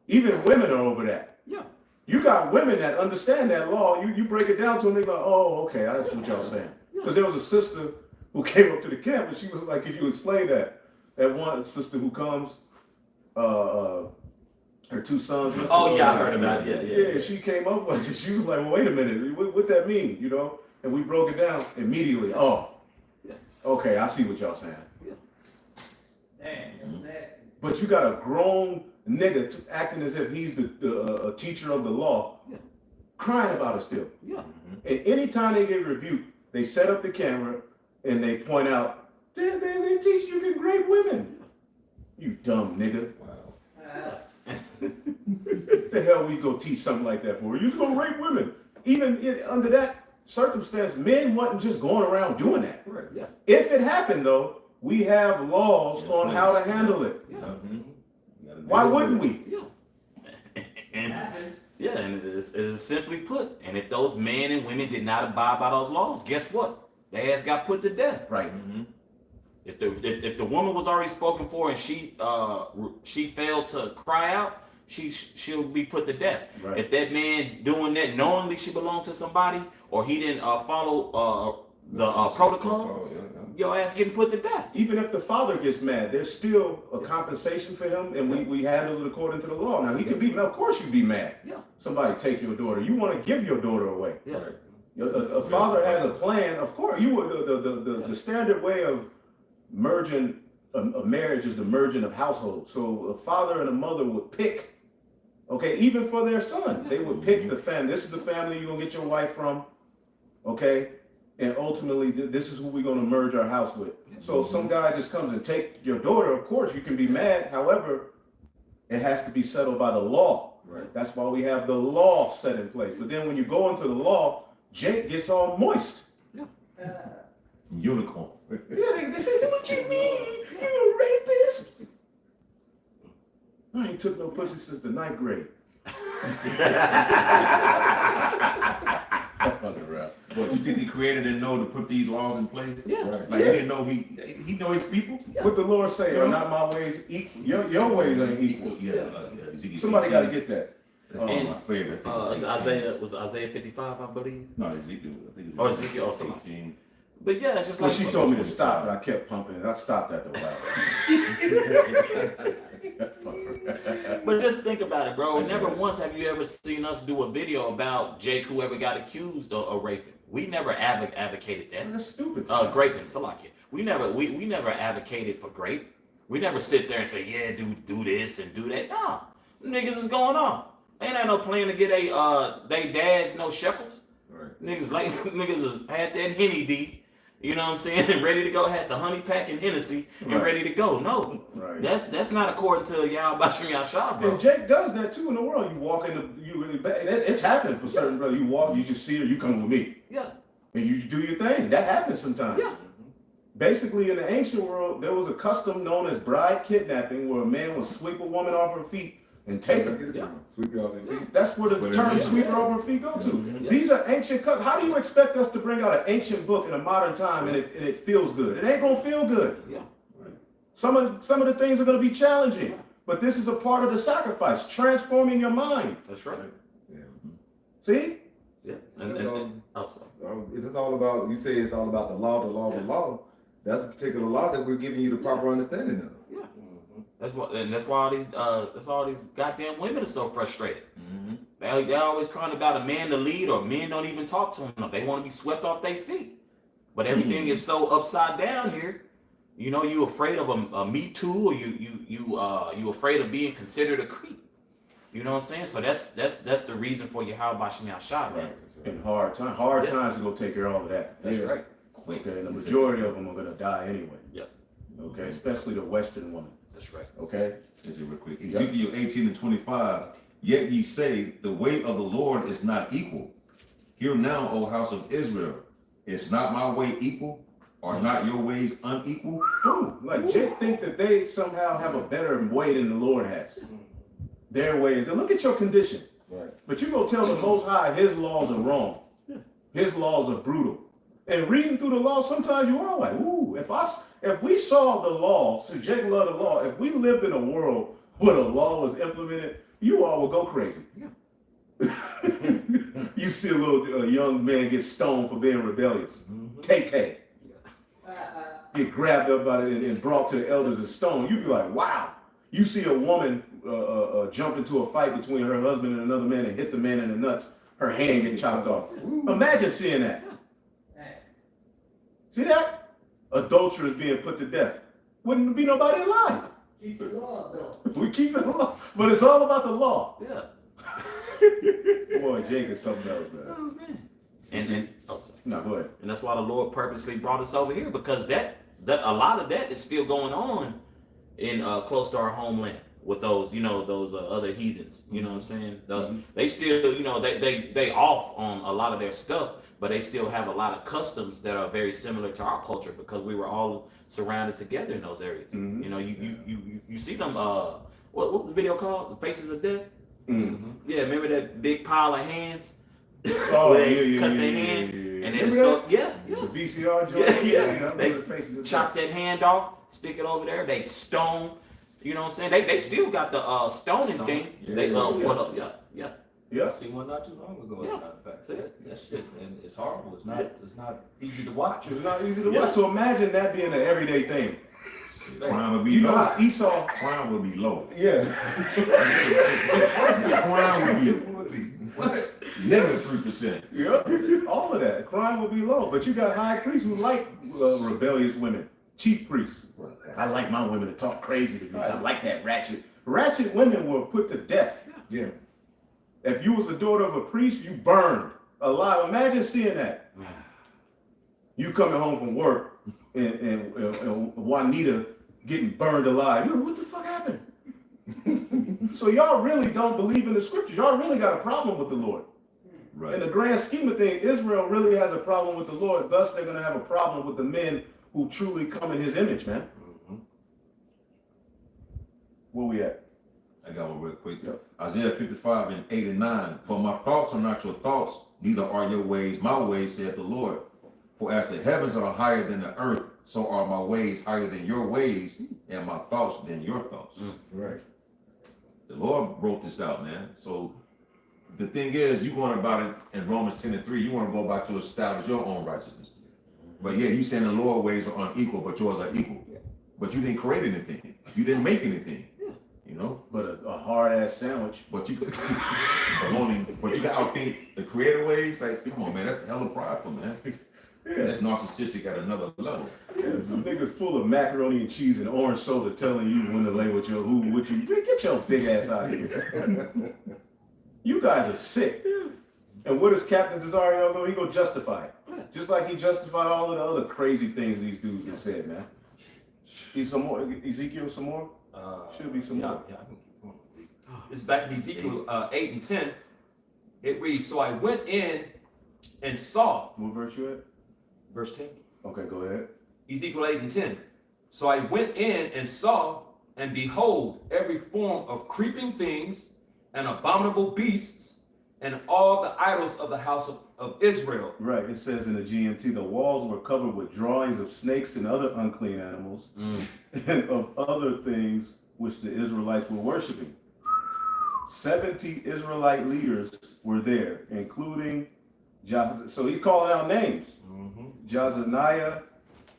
Even women are over that. Yeah. You got women that understand that law. You break it down to them, they go, oh, okay, that's what y'all saying. Because there was a sister who came up to the camp and she was like, could you explain that? That one sister who comes, her two sons. Oh yeah, I heard about it. Yeah, she came up with it. She was like, well, wait a minute, what that mean, you know? And we broke it down immediately. Oh, okay, I see what y'all saying. Damn, that's nasty. But you got a grown nigga acting as if he's the teacher of the law, crying about it still. Yeah. And anytime they get rebuked, they set up the camera and they point out, they teach you can rape women. You dumb nigga. Wow. The hell we go teach something like that for? You're just gonna rape women. Even under that circumstance, men wasn't just going around doing that. Right. Yeah. If it happened though, we have laws on how to handle it. Why wouldn't we? Yeah. And it is simply put. And if those men and women did not abide by those laws, guess what? Their ass got put to death. Right. If the woman was already spoken for and she failed to cry out, she'll be put to death. Right. If that man doing that knowingly she belonged to somebody or he didn't follow the protocol, your ass getting put to death. Even if the father gets mad, there's still a compensation for him, and we handle it according to the law. Now he can be, of course you'd be mad. Yeah. Somebody take your daughter. You want to give your daughter away. Yeah. A father has a plan. Of course, you would. The standard way of merging a marriage is the merging of households. So a father and a mother would pick. Okay, even for their son, they would pick the family. This is the family you're gonna get your wife from. Okay. And ultimately, this is who we're going to merge our house with. So if some guy just comes and take your daughter, of course, you can be mad. However, it has to be settled by the law. Right. That's why we have the law set in place. But then when you go into the law, Jake gets all moist. Unicorn. Yeah, what you mean? You a rapist? I ain't took no pussy since the 9th grade. Fucking rap. But you think the creator didn't know to put these laws in place? Yeah. Right. Like he didn't know he know his people? What the Lord say, are not my ways equal? Your ways ain't equal. Ezekiel Somebody 18. got to get that. That's my favorite. Isaiah 55, I believe. No, Ezekiel. I think Or Ezekiel also. 18. But yeah, it's just Well, like she told me to stop, but I kept pumping it. I stopped at the But just think about it, bro. Never once have you ever seen us do a video about Jake, whoever got accused of raping. We never advocated that. That's stupid. Graping, Salakia. We never advocated for grape. We never sit there and say, yeah, do this and do that. No, niggas is going on. Ain't had no plan to get they dads no shekels. Right. Niggas has had that Henny D. You know what I'm saying? And ready to go, had the honey pack and Hennessy and Right. ready to go. No, Right. that's not according to Yahawashi Yashab, bro. And Jake does that too in the world. You walk you really bad. It's happened for certain brothers. You walk, you just see her, you come with me. Yeah. And you do your thing. That happens sometimes. Yeah. Basically, in the ancient world, there was a custom known as bride kidnapping where a man would sweep a woman off her feet and take her. Yeah. Sweep you off your feet. That's where the term sweep her off her feet go to. These are ancient customs. How do you expect us to bring out an ancient book in a modern time and it feels good? It ain't gonna feel good. Yeah. Some of the things are gonna be challenging. But this is a part of the sacrifice, transforming your mind. That's right. Yeah. See? Yeah. If it's all about, you say it's all about the law, that's a particular law that we're giving you the proper understanding of. Yeah. That's why all these goddamn women are so frustrated. They're always crying about a man to lead, or men don't even talk to them. They want to be swept off their feet. But everything is so upside down here. You know, you afraid of a Me Too, or you afraid of being considered a creep. You know what I'm saying? So that's the reason for your Yahawashi Yashab, man. In hard times are gonna take care of all of that. That's right. Okay, and the majority of them are gonna die anyway. Yeah. Okay, especially the Western woman. That's right. Okay. Let's see real quick. Ezekiel 18 and 25. Yet ye say, the way of the Lord is not equal. Hear now, O house of Israel, is not my way equal? Are not your ways unequal? Boom. Like Jake think that they somehow have a better way than the Lord has. Their ways. Now look at your condition. Right. But you gonna tell the Most High his laws are wrong. His laws are brutal. And reading through the law, sometimes you are like, ooh, if we saw the law, so Jake loved the law, if we lived in a world where the law was implemented, you all would go crazy. Yeah. You see a young man get stoned for being rebellious. Tay. Get grabbed up by it and brought to the elders and stoned. You'd be like, wow. You see a woman jump into a fight between her husband and another man and hit the man in the nuts. Her hand get chopped off. Imagine seeing that. See that? Adulterers being put to death. Wouldn't be nobody alive. Keep the law, though. We keep the law, but it's all about the law. Yeah. Boy, Jake is something else, man. Oh man. And oh, sorry. No, go ahead. And that's why the Lord purposely brought us over here, because that a lot of that is still going on in close to our homeland with those, those other heathens. You know what I'm saying? They still, they off on a lot of their stuff, but they still have a lot of customs that are very similar to our culture because we were all surrounded together in those areas. You see them. What was the video called? The Faces of Death. Yeah, remember that big pile of hands? Oh, they cut their hand and then The VCR joint. They chop that hand off, stick it over there. They stone. You know what I'm saying? They still got the stoning thing. I seen one not too long ago, as a matter of fact. That shit, and it's horrible. It's not easy to watch. It's not easy to watch. So imagine that being an everyday thing. Crime would be You know low. how Esau. Crime would be low. Yeah. Crime would be what? Negative 3%. Yep. All of that. Crime would be low. But you got high priests who like rebellious women. Chief priests. I like my women to talk crazy to me. I like that ratchet. Ratchet women were put to death. Yeah. If you was the daughter of a priest, you burned alive. Imagine seeing that. You coming home from work and Juanita getting burned alive. You know, what the fuck happened? So y'all really don't believe in the scriptures. Y'all really got a problem with the Lord. Right. In the grand scheme of things, Israel really has a problem with the Lord. Thus, they're going to have a problem with the men who truly come in his image, man. Where we at? I got one real quick. Yep. Isaiah 55 and 8 and 9. For my thoughts are not your thoughts, neither are your ways my ways, saith the Lord. For as the heavens are higher than the earth, so are my ways higher than your ways, and my thoughts than your thoughts. Right. The Lord wrote this out, man. So the thing is, you going about it in Romans 10 and 3, you want to go back to establish your own righteousness. But yeah, you saying the Lord's ways are unequal, but yours are equal. But you didn't create anything. You didn't make anything. You know? But a hard ass sandwich. But you but you can outthink the creator ways. Like, come on, man, that's hella prideful, man. Yeah. That's narcissistic at another level. Yeah, some niggas full of macaroni and cheese and orange soda telling you when to lay with your who, with you. Get your big ass out of here. You guys are sick. And what does Captain Cesario go? He go justify it. Just like he justified all of the other crazy things these dudes have said, man. He's some more, Ezekiel some more? Should be some more. Yeah, I can keep going. This is back in Ezekiel 8 and 10. It reads, so I went in and saw. What verse you at? Verse 10. Okay, go ahead. Ezekiel 8 and 10. So I went in and saw, and behold, every form of creeping things and abominable beasts, and all the idols of the house of Israel. Right, it says in the GMT, the walls were covered with drawings of snakes and other unclean animals, and of other things which the Israelites were worshiping. 70 Israelite leaders were there, including, so he's calling out names. Jazaniah,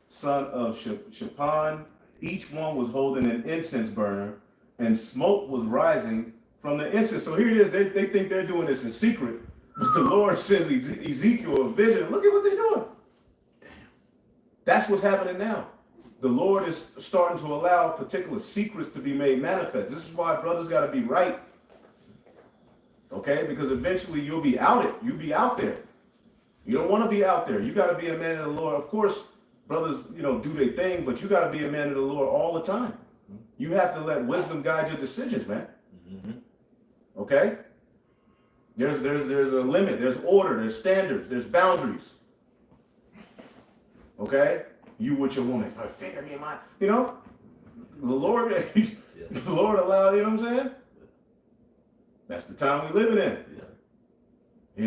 son of Shaphan. Each one was holding an incense burner, and smoke was rising from the incense. So here it is, they think they're doing this in secret, but the Lord sends Ezekiel a vision. Look at what they're doing. That's what's happening now. The Lord is starting to allow particular secrets to be made manifest. This is why brothers got to be right. Okay? Because eventually you'll be outed. You'll be out there. You don't want to be out there. You got to be a man of the Lord. Of course, brothers, do their thing, but you got to be a man of the Lord all the time. You have to let wisdom guide your decisions, man. Okay? There's a limit. There's order. There's standards. There's boundaries. Okay? You with your woman, finger me in my, the Lord, the Lord allowed, you know what I'm saying? That's the time we living in. He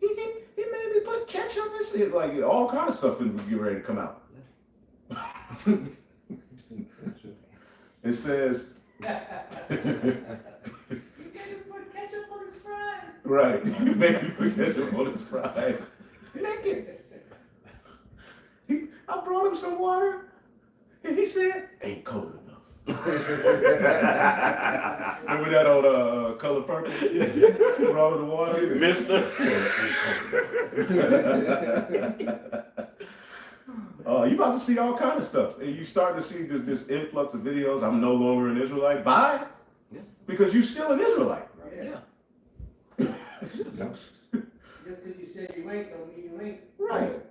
made me put ketchup in it, like all kind of stuff and get ready to come out. It says, You can't even put ketchup on his fries. Right. Maybe forget your motives fried. Naked. I brought him some water, and he said, ain't cold enough. Remember that on Color Purple? Brought him the water. Mister. You about to see all kind of stuff. And you start to see this influx of videos. I'm no longer an Israelite. Bye. Yeah. Because you're still an Israelite. Yeah. Just because you said you ain't, don't mean you ain't. Right.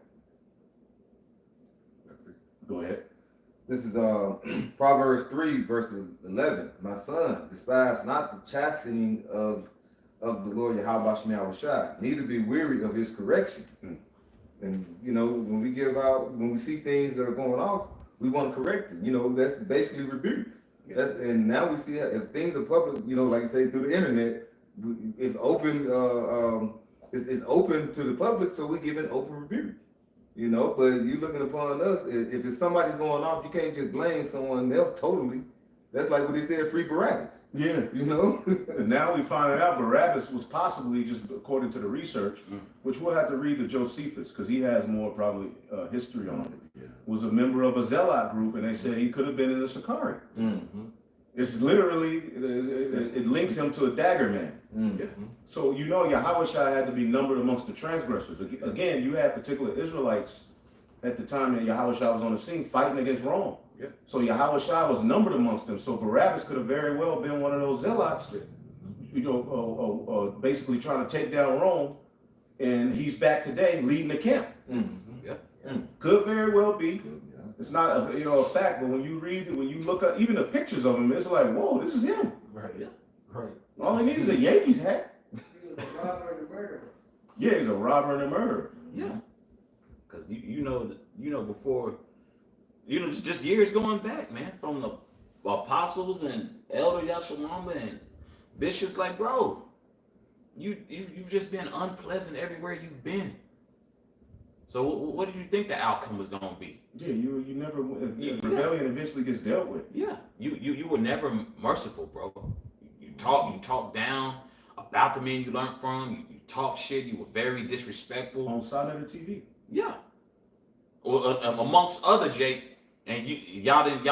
Go ahead. This is Proverbs 3, verses 11. My son, despise not the chastening of the Lord Yahawashi, neither be weary of his correction. And you know, when we see things that are going off, we want to correct it. You know, that's basically rebuke. And now we see if things are public, you know, like I say, through the internet, it's open. It's open to the public, so we give an open rebuke. You know, but you looking upon us. If it's somebody going off, you can't just blame someone else totally. That's like what they said, free Barabbas. Yeah. You know? And now we find out Barabbas was possibly, just according to the research, which we'll have to read to Josephus, because he has more probably history on it, was a member of a zealot group, and they said he could have been in the Sakari. It's literally, it links him to a dagger man. So you know Yahawashi had to be numbered amongst the transgressors. Again, you had particular Israelites at the time that Yahawashi was on the scene fighting against Rome. So Yahawashi was numbered amongst them. So Barabbas could have very well been one of those zealots, you know, basically trying to take down Rome. And he's back today leading the camp. Could very well be. It's not a fact, but when you look at even the pictures of him, it's like, whoa, this is him. Right. Yeah. Right. All he needs is a Yankees hat. He was a robber and a murderer. Yeah, he's a robber and a murderer. Yeah. Because you know before, just years going back, man, from the apostles and Elder Yashawamba and bishops, like, bro, you've just been unpleasant everywhere you've been. So what did you think the outcome was going to be? Yeah, you never. Rebellion eventually gets dealt with. Yeah, you were never merciful, bro. You talk down about the men you learned from. You talk shit. You were very disrespectful On side of the TV. Yeah. Well, amongst other, Jake, and y'all didn't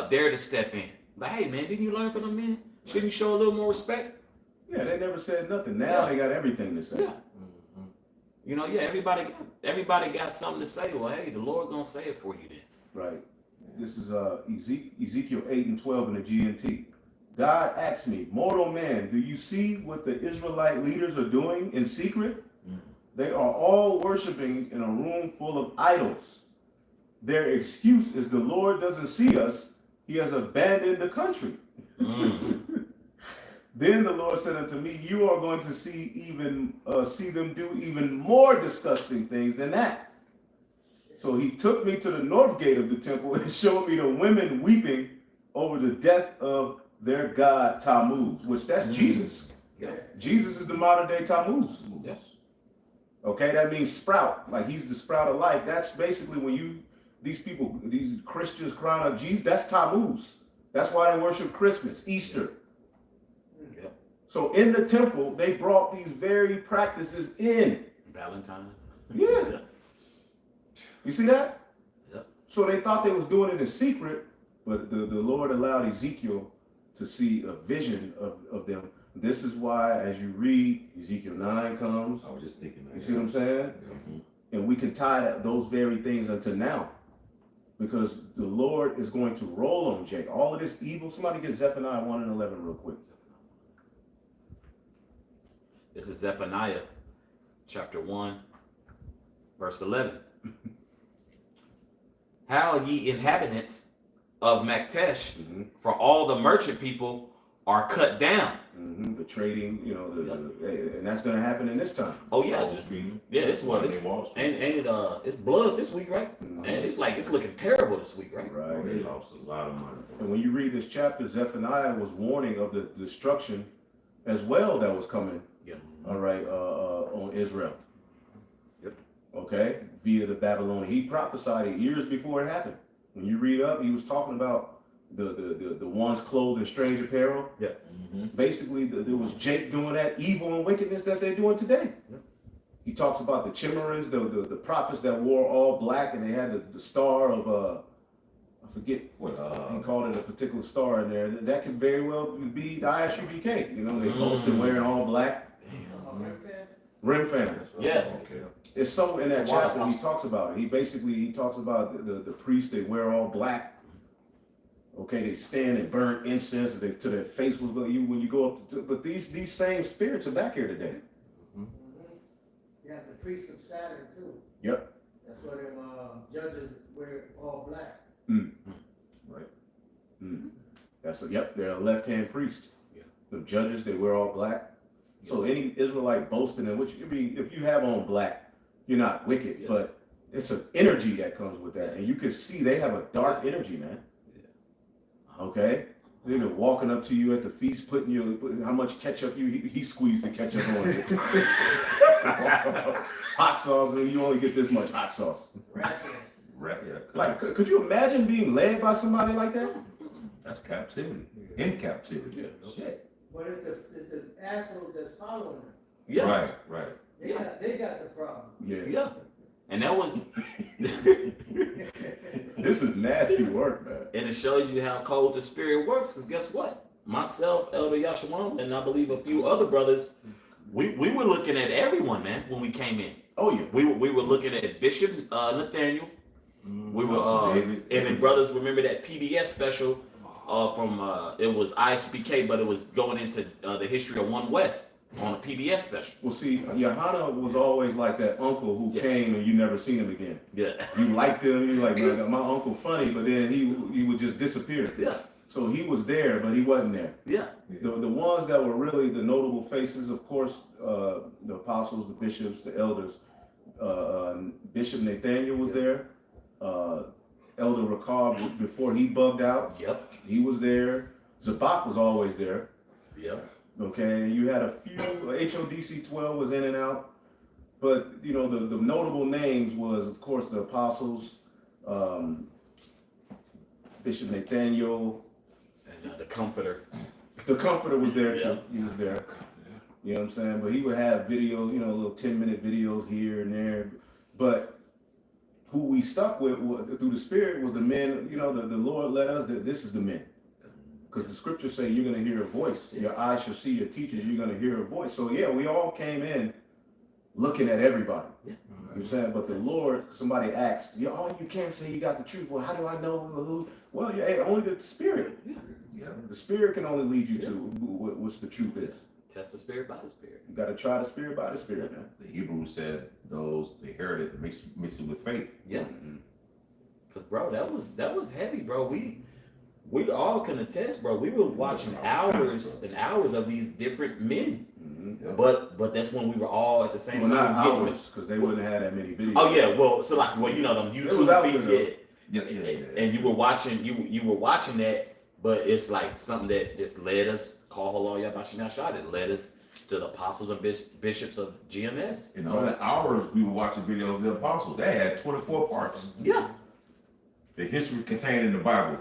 dare to step in. Like, hey man, didn't you learn from them men? Shouldn't you show a little more respect? Yeah, they never said nothing. Now they got everything to say. Yeah. You know, yeah, everybody got something to say. Well, hey, the Lord gonna say it for you then. Right. This is Ezekiel 8 and 12 in the GNT. God asked me, mortal man, do you see what the Israelite leaders are doing in secret? They are all worshiping in a room full of idols. Their excuse is the Lord doesn't see us. He has abandoned the country. Then the Lord said unto me, you are going to see them do even more disgusting things than that. So he took me to the north gate of the temple and showed me the women weeping over the death of their god Tammuz, which that's Jesus. Yeah. Jesus is the modern day Tammuz. Yes. Okay, that means sprout, like he's the sprout of life. That's basically when these Christians crying out Jesus, that's Tammuz. That's why they worship Christmas, Easter. Yeah. So in the temple, they brought these very practices in. Valentine's. Yeah. You see that? Yep. So they thought they was doing it in secret, but the Lord allowed Ezekiel to see a vision of them. This is why, as you read, Ezekiel 9 comes. I was just thinking that. You see what I'm saying? And we can tie those very things unto now. Because the Lord is going to roll on Jake. All of this evil. Somebody get Zephaniah 1 and 11 real quick. This is Zephaniah chapter 1, verse 11. How ye inhabitants of Maktesh, for all the merchant people are cut down. The trading, and that's going to happen in this time. Oh yeah, yeah. It's it's blood this week, right? And it's looking terrible this week, right? Right. They lost a lot of money. And when you read this chapter, Zephaniah was warning of the destruction as well that was coming. Yeah. All right, on Israel. Yep. Okay, via the Babylonian. He prophesied it years before it happened. When you read up, he was talking about the ones clothed in strange apparel. Yeah. Basically, there was Jake doing that evil and wickedness that they're doing today. Yeah. He talks about the Chimerans, the prophets that wore all black, and they had the star of I forget what he called it, a particular star in there. That could very well be the ISUBK. You know, they boasted wearing all black. Rim family. Yeah. Okay. It's so in that Wow. chapter he talks about it. He talks about the priests, they wear all black. Okay, they stand and burn incense to their face was when you go up to, but these same spirits are back here today. You have the priests of Saturn too. Yep. That's why them judges wear all black. Right. They're a left-hand priest. Yeah. The judges, they wear all black. So any Israelite boasting in which, I mean, if you have on black, you're not wicked, Yeah. but it's an energy that comes with that. And you can see they have a dark energy, man. Okay? They're walking up to you at the feast, putting how much ketchup he squeezed the ketchup on it. Hot sauce, and you only get this much hot sauce. Right. Yeah. Like, could you imagine being led by somebody like that? That's captivity. In captivity. Yeah. Shit. But it's the assholes that's following them. Yeah. Right. They got the problem. Yeah. Yeah. And that was, This is nasty work, man. and it shows you how cold the spirit works. Because guess what? Myself, Elder Yashawam, and I believe a few other brothers, we were looking at everyone, man, when we came in. Oh yeah. We were looking at Bishop Nathaniel. We were Apostle David. and then brothers remember that PBS special from it was ISBK, but it was going into the history of One West on a PBS special. Well, see, Johanna was always like that uncle who Yeah. came and you never seen him again. Yeah. You liked him, you like, man, my uncle funny, but then he would just disappear. Yeah. So he was there, but he wasn't there. Yeah. The ones that were really the notable faces, of course, the apostles, the bishops, the elders. Bishop Nathaniel was there. Elder Rakab, before he bugged out, Yep. he was there. Zabak was always there. Yep. Okay, you had a few. HODC 12 was in and out, but you know the notable names was, of course, the apostles, Bishop Nathaniel. And the Comforter. The Comforter was there too. Yeah. He was there. You know what I'm saying? But he would have videos, you know, little 10-minute videos here and there. But who we stuck with through the Spirit was the men. You know, the Lord led us. This is the men. Because the scriptures say you're going to hear a voice. Your eyes shall see your teachers. You're going to hear a voice. So yeah, we all came in looking at everybody. Yeah. You know what I'm saying? But the Lord, somebody asked, oh, you can't say you got the truth. Well, how do I know who? Well, yeah, only the Spirit. Yeah. The Spirit can only lead you to what's the truth is. Test the spirit by the spirit. You got to try the Spirit by the Spirit, man. The Hebrews said those they heard it mixed it with faith. Yeah. Cause bro, that was heavy, bro. We all can attest, bro. We were watching hours and hours of these different men. Yeah. But that's when we were all at the same Well, not time getting ours, because they wouldn't have had that many videos. Oh yeah, well, so like, well, you know them It was YouTube out feeds, there, yeah. Yeah. And you were watching that, but it's like something that just led us, it led us to the apostles and bishops of GMS. In all the hours we were watching videos of the apostles, they had 24 parts. Yeah. The history contained in the Bible,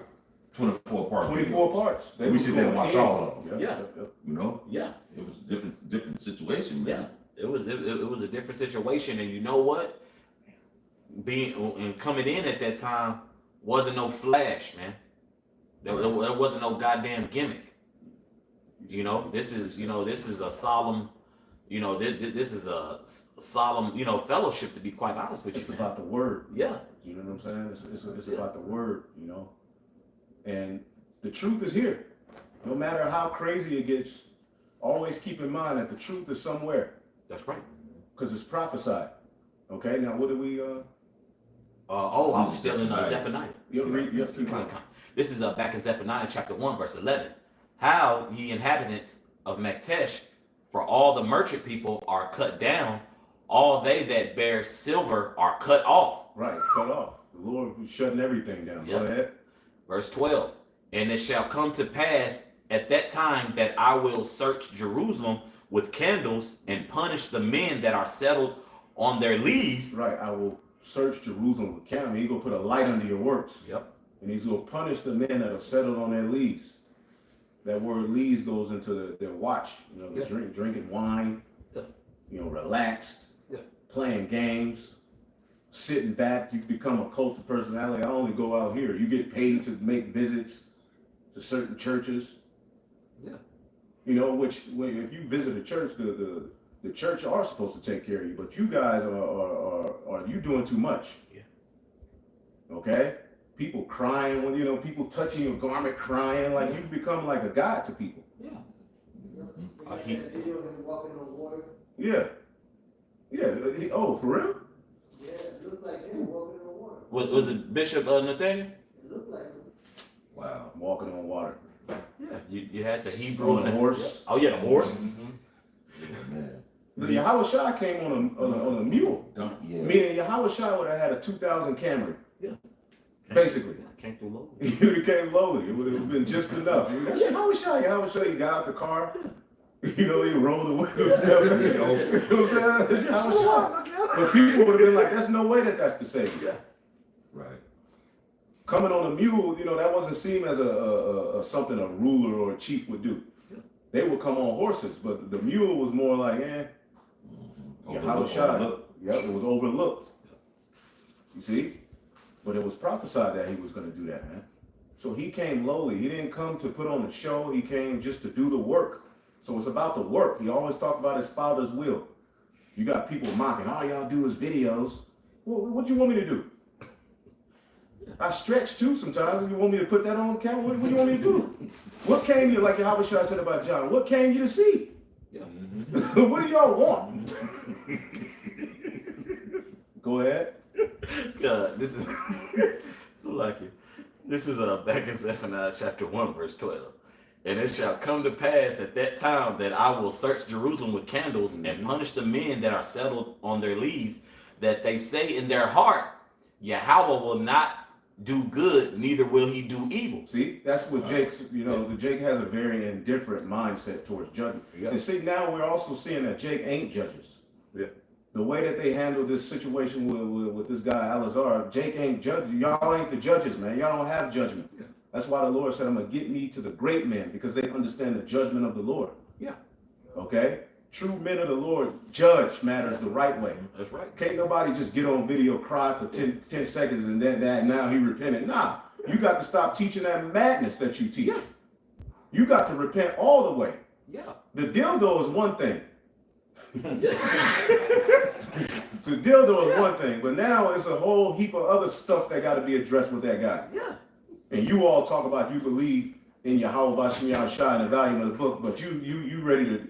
24 parts. 24 parts. They We was sit there and going watch in. all of them. Yeah. You know, Yeah. it was a different situation. Yeah. Man. It was a different situation, and you know what? Coming in at that time wasn't no flash, man. There wasn't no goddamn gimmick. You know, this is a solemn, this is a solemn, fellowship, to be quite honest with you. It's man. about the word. Yeah. You know what I'm saying? It's about the word, you know. And the truth is here. No matter how crazy it gets, always keep in mind that the truth is somewhere. That's right. Because it's prophesied. Okay, now what do we I'm still in Zephaniah. keep going. This is back in Zephaniah chapter 1, verse 11. How ye inhabitants of Maktesh, for all the merchant people are cut down, all they that bear silver are cut off. Right, cut off. The Lord was shutting everything down. Yeah. Go ahead. Verse 12. And it shall come to pass at that time that I will search Jerusalem with candles and punish the men that are settled on their lees. Right, I will search Jerusalem with candle. He's gonna put a light under your works. Yep. and he's going to punish the men that are settled on their lees. That word lees goes into their watch, you know, Yeah. drinking wine, Yeah. you know, relaxed, Yeah. playing games, sitting back. You become a cult of personality. I only go out here. You get paid to make visits to certain churches. Yeah. You know, if you visit a church, the church are supposed to take care of you, but you guys are you doing too much? Yeah. Okay? People crying when, you know, people touching your garment crying, like you've become like a god to people. Yeah. You got that video of him walking on water? Yeah. Yeah. Oh, for real? Yeah, it looked like him walking on water. Was it Bishop Nathaniel? It looked like him. Wow. Walking on water. Yeah, you had the Hebrew On and a the horse. Oh yeah, the horse. Yeah, man. The Yahawashi came on a mule. Yeah. Meaning Yahawashi would have had a 2000 Camry. Yeah. Basically. Yeah, came through low. He would have came lowly. It would have been just enough. That's Yahawashi. He got out the car. You know, he rolled the windows down. You know what I'm saying? Yahawashi. But people would have been like, there's no way that's the Savior. Right. Coming on a mule, you know, that wasn't seen as a something a ruler or a chief would do. They would come on horses, but the mule was more like, Yahawashi. Yep, it was overlooked. You see? But it was prophesied that he was going to do that, man. So he came lowly. He didn't come to put on a show. He came just to do the work. So it's about the work. He always talked about his Father's will. You got people mocking, all y'all do is videos. Well, what do you want me to do? I stretch too sometimes. You want me to put that on camera? What do you want me to do? What came you, like Yahawashi said about John, what came you to see? Yeah. What do y'all want? Go ahead. God, this is so lucky. This is back in Zephaniah chapter 1, verse 12. And it shall come to pass at that time that I will search Jerusalem with candles and punish the men that are settled on their lees, that they say in their heart, Yahweh will not do good, neither will he do evil. See, that's what Jake's, you know, Jake has a very indifferent mindset towards judgment. Yeah. And see, now we're also seeing that Jake ain't judges. Yeah. The way that they handled this situation with this guy, Alazar, Jake ain't judges. Y'all ain't the judges, man. Y'all don't have judgment. Yeah. That's why the Lord said, I'm going to get me to the great men, because they understand the judgment of the Lord. Yeah. Okay? True men of the Lord judge matters the right way. That's right. Can't nobody just get on video, cry for 10 seconds, and then now he repented. Nah, you got to stop teaching that madness that you teach. Yeah. You got to repent all the way. Yeah. The dildo is one thing. So dildo is one thing, but now it's a whole heap of other stuff that got to be addressed with that guy. Yeah. And you all talk about you believe in Yahweh Shai and the volume of the book, but you ready to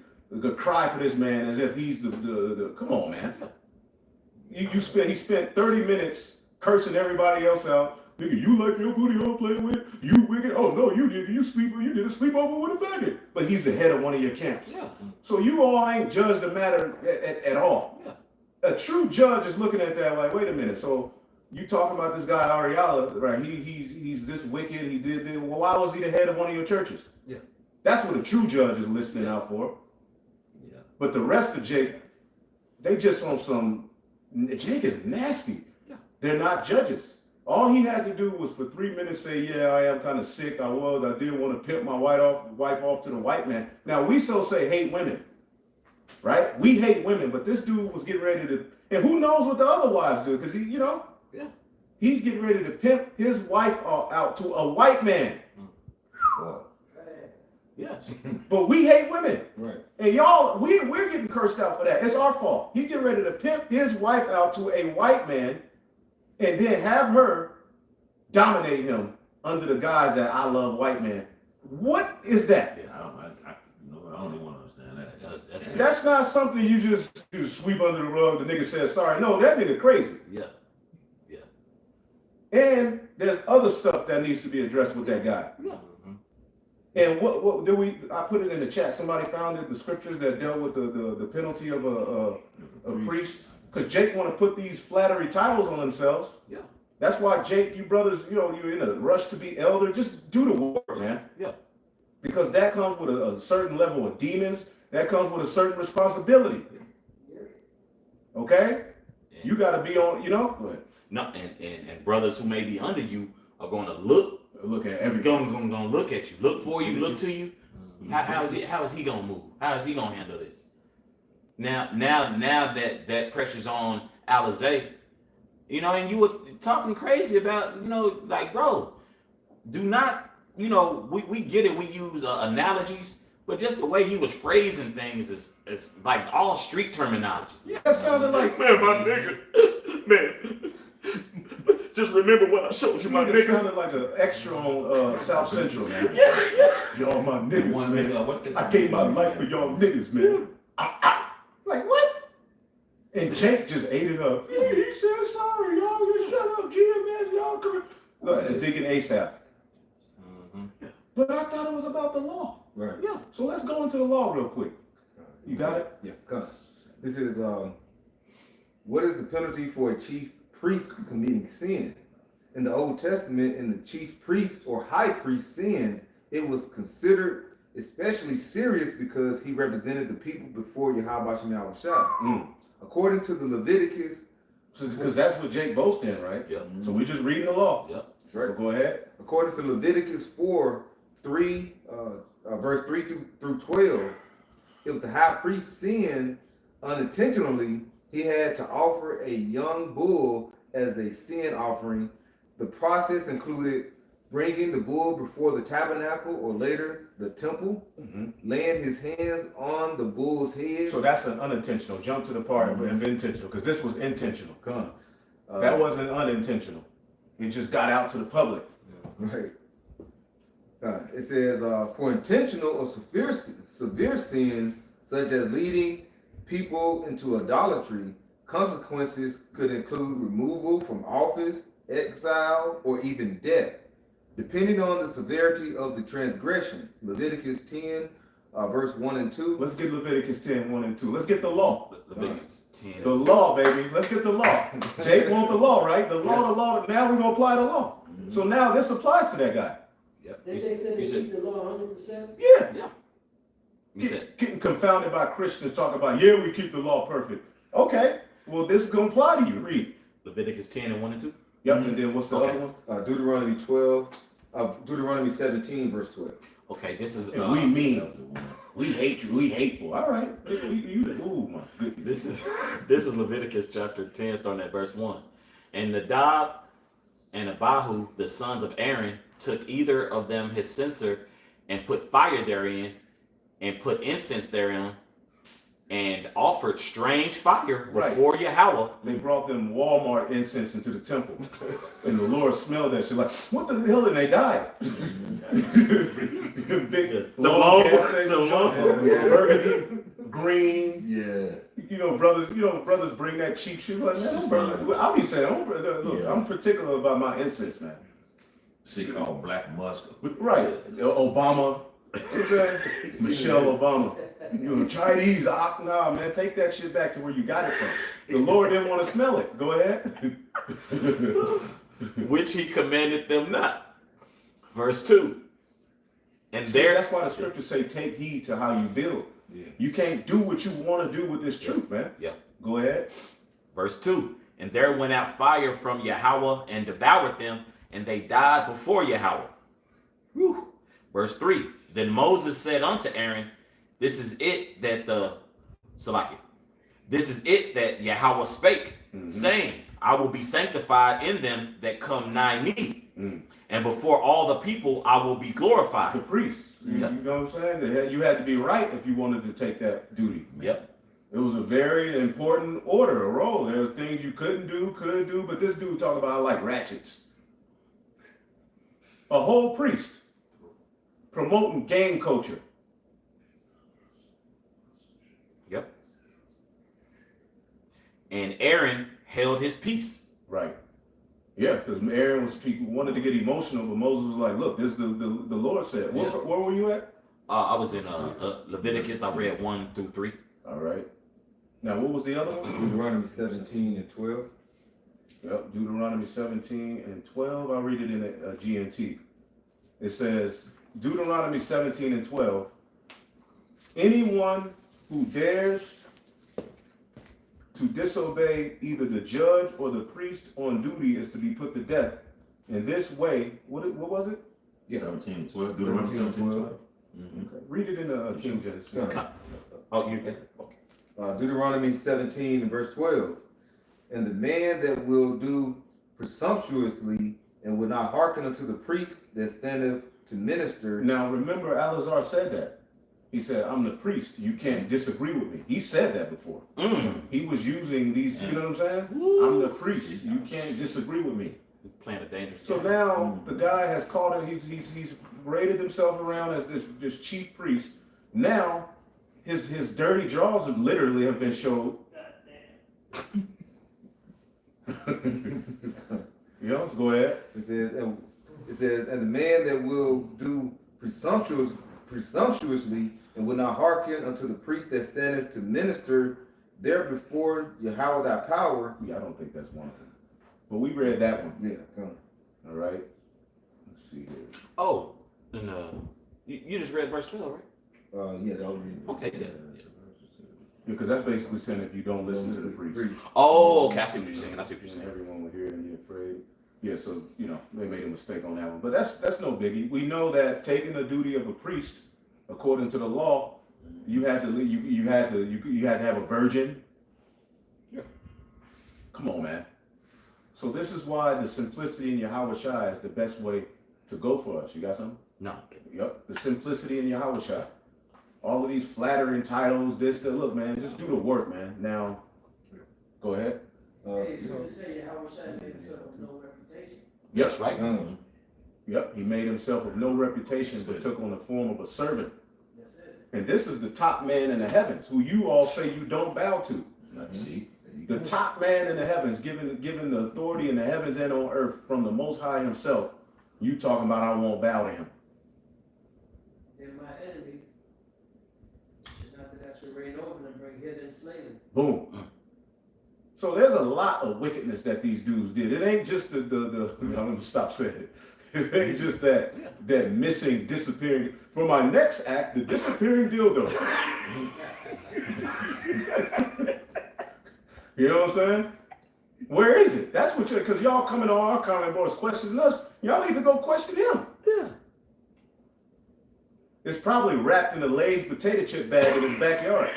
cry for this man as if he's the come on, man. He spent 30 minutes cursing everybody else out. Nigga, you like your booty all playing with? You wicked? Oh no, you did. You did a sleepover with a faggot. But he's the head of one of your camps. Yeah. So you all ain't judged the matter at all. Yeah. A true judge is looking at that like, wait a minute. So you talking about this guy Ariella, right? He's this wicked. He did this. Well, why was he the head of one of your churches? Yeah. That's what a true judge is listening out for. Yeah. But the rest of Jake, they just on some. Jake is nasty. Yeah. They're not judges. All he had to do was for 3 minutes say, yeah, I am kind of sick. I did want to pimp my wife off to the white man. Now, we so say hate women, right? We hate women, but this dude was getting ready to, and who knows what the other wives do, because Yeah. he's getting ready to pimp his wife out to a white man. Yes. But we hate women. Right. And y'all, we're getting cursed out for that. It's our fault. He's getting ready to pimp his wife out to a white man and then have her dominate him under the guise that I love white man. What is that? Yeah, I don't even want to understand that. That's not something you just sweep under the rug. The nigga says sorry. No, that nigga crazy. Yeah. Yeah. And there's other stuff that needs to be addressed with that guy. Yeah. And what did I put it in the chat? Somebody found it, the scriptures that dealt with the penalty of a priest. Because Jake want to put these flattery titles on themselves. Yeah. That's why Jake, you brothers, you're in a rush to be elder. Just do the work, man. Yeah. Because that comes with a certain level of demons. That comes with a certain responsibility. Okay? You got to be on, go ahead. No, and brothers who may be under you, are going to look at everything. Gonna look at you, look for you, look to you. How is he gonna move? How is he gonna handle this? Now that pressure's on Alizé, you know, and you were talking crazy about, you know, like, bro, do not, you know, we get it. We use analogies, but just the way he was phrasing things is like all street terminology. Yeah, that sounded like, Man, my nigga, man. Just remember what I showed you, my it nigga. sounded like an extra on South Central, man. Yeah. Y'all my niggas, One man. nigga, I gave my life for y'all niggas, man. Like, what? And Jake just ate it up. Yeah, he said sorry, y'all. You shut up, GMS, y'all. Look, they're thinking ASAP. But I thought it was about the law. Right. Yeah. So let's go into the law real quick. You got it? Yeah, come. This is what is the penalty for a chief priest committing sin? In the Old Testament, in the chief priest or high priest sinned, it was considered especially serious because he represented the people before Yahawashi. According to the Leviticus, Because that's what Jake boasts in, right? Yep. So we just reading the law. Yep. that's right. So go ahead. According to Leviticus 4:3, verse 3 through 12, if the high priest sinned unintentionally, he had to offer a young bull as a sin offering. The process included bringing the bull before the tabernacle or later the temple, laying his hands on the bull's head. So that's an unintentional. Jump to the part of intentional, because this was intentional. That wasn't unintentional. It just got out to the public. Right. It says, for intentional or severe sins, such as leading people into idolatry, consequences could include removal from office, exile, or even death, depending on the severity of the transgression. Leviticus 10, verse 1 and 2. Let's get Leviticus 10, 1 and 2. Let's get the law. Leviticus 10. The law, baby. Let's get the law. Jake want the law, right? The law. Now we're going to apply the law. So now this applies to that guy. Yep. They said they keep the law 100%? Yeah. Yeah. You said, Getting confounded by Christians talking about, yeah, we keep the law perfect. Okay. Well, this is going to apply to you. Read. Leviticus 10 and 1 and 2. Yep. And then what's the other one? Deuteronomy 17, verse 12. Okay, this is And we mean. We hate you. We hateful. All right. Ooh, my goodness. this is Leviticus chapter 10, starting at verse 1. And Nadab and Abihu, the sons of Aaron, took either of them his censer and put fire therein, and put incense therein, and offered strange fire before Yahweh. They brought them Walmart incense into the temple. And the Lord smelled that shit like, what the hell, and they died. Big, long burgundy, green. Yeah. You know, brothers bring that cheap shit like that. I'll be saying, look, I'm particular about my incense, man. See, called Black Musk. Right. Obama. Okay. Michelle Obama. You know, Chinese. Nah, man, take that shit back to where you got it from. The Lord didn't want to smell it. Go ahead. Which he commanded them not. Verse 2. And there, that's why the scriptures say, take heed to how you build. Yeah. You can't do what you want to do with this truth, man. Yeah. Go ahead. Verse 2. And there went out fire from Yahweh and devoured them, and they died before Yahweh. Whew. Verse 3. Then Moses said unto Aaron, this is it that Yahweh spake, saying, I will be sanctified in them that come nigh me, and before all the people I will be glorified. The priest. You know what I'm saying? You had to be right if you wanted to take that duty. Yep. It was a very important order, a role. There were things you could do, but this dude talking about like ratchets. A whole priest promoting gang culture. Yep. And Aaron held his peace. Right. Yeah, because Aaron wanted to get emotional, but Moses was like, look, this is the Lord said. Where were you at? I was in Leviticus. I read 1 through 3. All right. Now, what was the other one? Deuteronomy 17 and 12. Yep, Deuteronomy 17 and 12. I'll read it in the GNT. It says, Deuteronomy 17 and 12, anyone who dares to disobey either the judge or the priest on duty is to be put to death. In this way, what was it? Yeah. 17 and 12. Deuteronomy 17 and 12. Okay. Read it in the King James. Yeah. Oh, you okay. Deuteronomy 17 and verse 12. And the man that will do presumptuously and will not hearken unto the priest that standeth to minister. Now remember, Eleazar said that. He said, I'm the priest. You can't disagree with me. He said that before. He was using these, you know what I'm saying? I'm the priest. You can't disagree with me. Playing a dangerous So game. now the guy has called it, he's paraded himself around as this chief priest. Now his dirty drawers literally have been showed. You know, go ahead. It says, and the man that will do presumptuously and will not hearken unto the priest that standeth to minister there before Yahweh thy power. Yeah, I don't think that's one of them. But we read that one. Yeah, come on. All right. Let's see here. Oh, and you just read verse 12, right? Yeah, that would be. Okay, yeah. Because that's basically saying if you don't listen to the priest. Oh, okay. I see what you're saying. Everyone will hear it and be afraid. Yeah, so you know they made a mistake on that one, but that's no biggie. We know that taking the duty of a priest, according to the law, you had to have a virgin. Yeah. Come on, man. So this is why the simplicity in Yahawashi is the best way to go for us. You got something? No. Yep. The simplicity in Yahawashi. All of these flattering titles, this, that. Look, man, just do the work, man. Now, go ahead. Hey, so you say Yahawashi made himself of no reputation? Yep. That's right. Yep. He made himself of no reputation, but took on the form of a servant. That's it. And this is the top man in the heavens, who you all say you don't bow to. See? The top man in the heavens, given the authority in the heavens and on earth from the Most High himself. You talking about I won't bow to him. Then my enemies, should not that I should reign over them, bring hither and slay them. Boom. So there's a lot of wickedness that these dudes did. It ain't just the I'm gonna stop saying it. It ain't just that missing, disappearing. For my next act, the disappearing dildo. You know what I'm saying? Where is it? That's what because y'all coming on our comment boards questioning us. Y'all need to go question him. Yeah. It's probably wrapped in a Lay's potato chip bag in his backyard.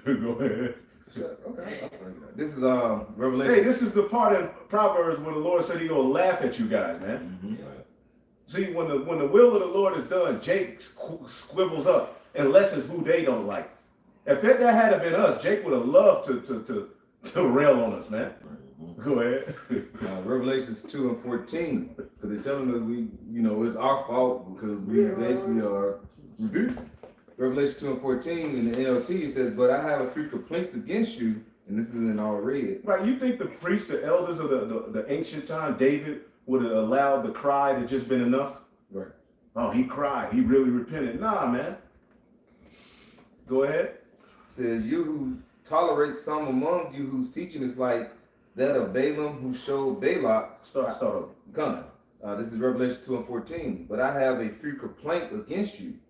Go ahead. Okay. This is Revelation. Hey, this is the part in Proverbs where the Lord said He gonna laugh at you guys, man. See, when the will of the Lord is done, Jake squibbles up and lessens who they don't like. If that had been us, Jake would have loved to rail on us, man. Go ahead. Revelations 2 and 14, because they're telling us it's our fault because we basically are rebuked. Revelation 2 and 14 in the NLT, it says, but I have a few complaints against you, and this is in all red. Right, you think the priests, the elders of the ancient time, David, would have allowed the cry to just been enough? Right. Oh, he cried. He really repented. Nah, man. Go ahead. It says, you who tolerate some among you whose teaching is like that of Balaam who showed Balak. Start over. Gun. This is Revelation 2 and 14. But I have a few complaints against you.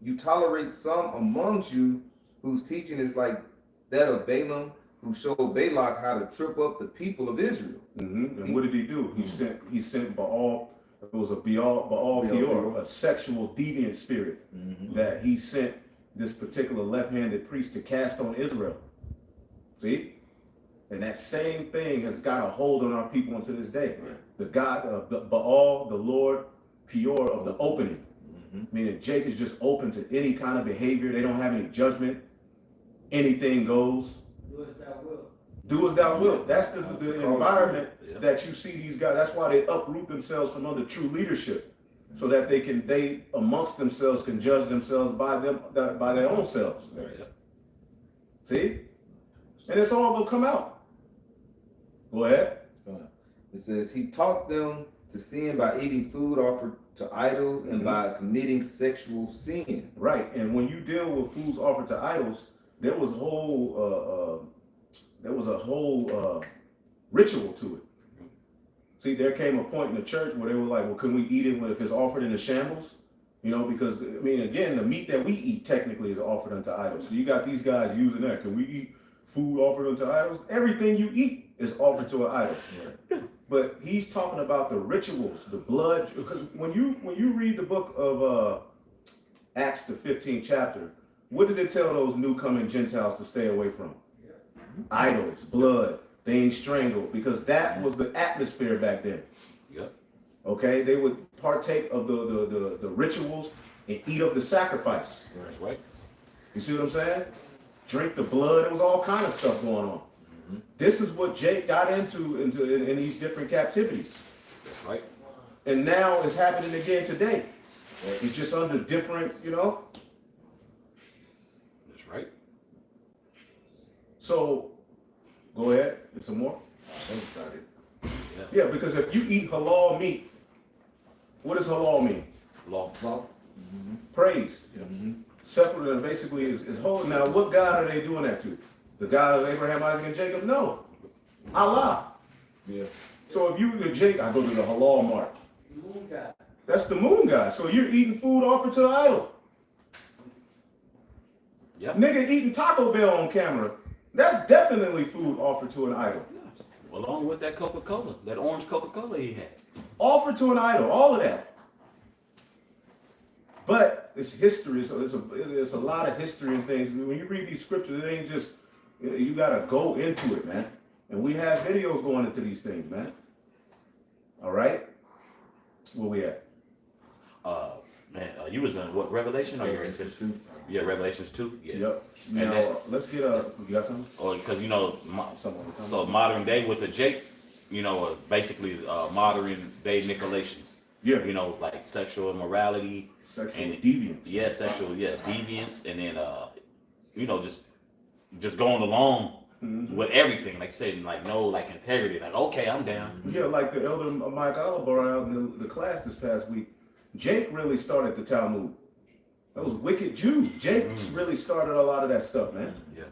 You tolerate some amongst you whose teaching is like that of Balaam who showed Balak how to trip up the people of Israel. And what did he do? He sent Baal. It was a Baal Peor, a sexual deviant spirit that he sent this particular left-handed priest to cast on Israel. See? And that same thing has got a hold on our people unto this day. The God of Baal, the Lord Peor of the opening. Meaning Jake is just open to any kind of behavior. They don't have any judgment. Anything goes. Do as thou wilt. Do as thou wilt. That's the environment that you see these guys. That's why they uproot themselves from under true leadership, so that they amongst themselves can judge themselves by their own selves. See, and it's all gonna come out. Go ahead. It says he taught them to sin by eating food offered to idols and by committing sexual sin. Right, and when you deal with foods offered to idols, there was a whole ritual to it. See, there came a point in the church where they were like, well, can we eat it if it's offered in the shambles? You know, because, I mean, again, the meat that we eat technically is offered unto idols. So you got these guys using that. Can we eat food offered unto idols? Everything you eat is offered to an idol. But he's talking about the rituals, the blood, because when you read the book of Acts, the 15th chapter, what did it tell those new coming Gentiles to stay away from? Idols, blood, things strangled, because that was the atmosphere back then. Yep. Okay, they would partake of the rituals and eat of the sacrifice. That's right. You see what I'm saying? Drink the blood. There was all kind of stuff going on. This is what Jake got into in these different captivities. That's right. And now it's happening again today. It's just under different, That's right. So, go ahead. Get some more. Yeah, because if you eat halal meat, what does halal mean? Law. Praise. Separate and basically is holy. Now, what God are they doing that to? The God of Abraham, Isaac, and Jacob? No. Allah. Yeah. So if you to Jake, I go to the halal mark. Moon God. That's the moon god. So you're eating food offered to an idol. Yep. Nigga eating Taco Bell on camera. That's definitely food offered to an idol. Yes. Along with that Coca-Cola, that orange Coca-Cola he had. Offered to an idol. All of that. But it's history. So there's a lot of history and things. When you read these scriptures, it ain't just, you got to go into it, man. And we have videos going into these things, man. All right? Where we at? You was in what, Revelation? Or you're in Revelations 2. Yeah, Revelations 2. Yeah. Yep. And Now, that- let's get you got something? Or because Something. so modern day with the Jake, basically modern day Nicolations. Yeah. Like sexual immorality. Sexual and deviance. Yeah, sexual, deviance, and then just going along with everything, like saying no, integrity, okay, I'm down. Yeah, like the elder Mike Oliver brought out in the class this past week. Jake really started the Talmud. Those wicked Jews. Jake really started a lot of that stuff, man. Yeah,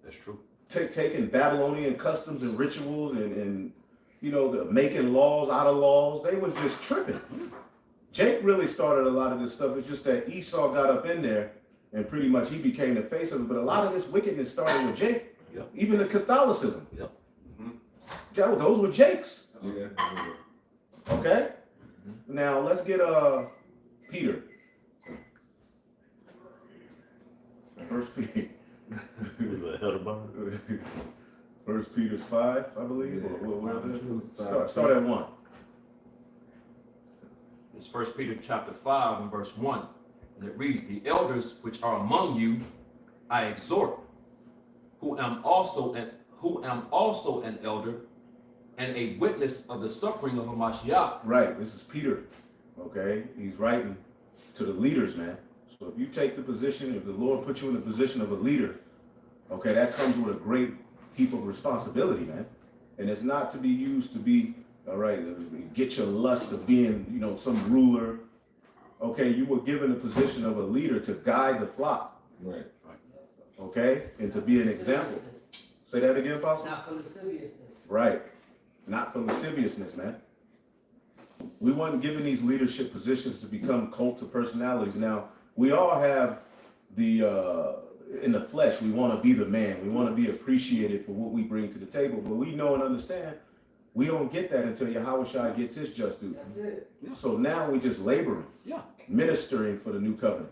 that's true. Taking Babylonian customs and rituals and the making laws out of laws. They was just tripping. Jake really started a lot of this stuff. It's just that Esau got up in there and pretty much he became the face of it. But a lot of this wickedness started with Jake. Yep. Even the Catholicism. Yep. Those were Jake's. Yeah. Okay? Now let's get Peter. First Peter. Was a Elder First Peter's 5, I believe. Yeah. Or what is it? 5. Start at 1. It's 1 Peter chapter 5 and verse 1. And it reads, "The elders which are among you, I exhort, who am also an elder and a witness of the suffering of Hamashiach." Right, this is Peter. Okay? He's writing to the leaders, man. So if you take the position, if the Lord put you in the position of a leader, okay, that comes with a great heap of responsibility, man. And it's not to be used to be, all right, get your lust of being, some ruler. Okay, you were given the position of a leader to guide the flock. Right. Okay, and to be an example. Say that again, Apostle? Not for lasciviousness. Right. Not for lasciviousness, man. We weren't given these leadership positions to become cult of personalities. Now, we all have in the flesh, we want to be the man. We want to be appreciated for what we bring to the table. But we know and understand, we don't get that until Yahawashi gets his just due. That's it. So now we just laboring, Yeah. ministering for the new covenant,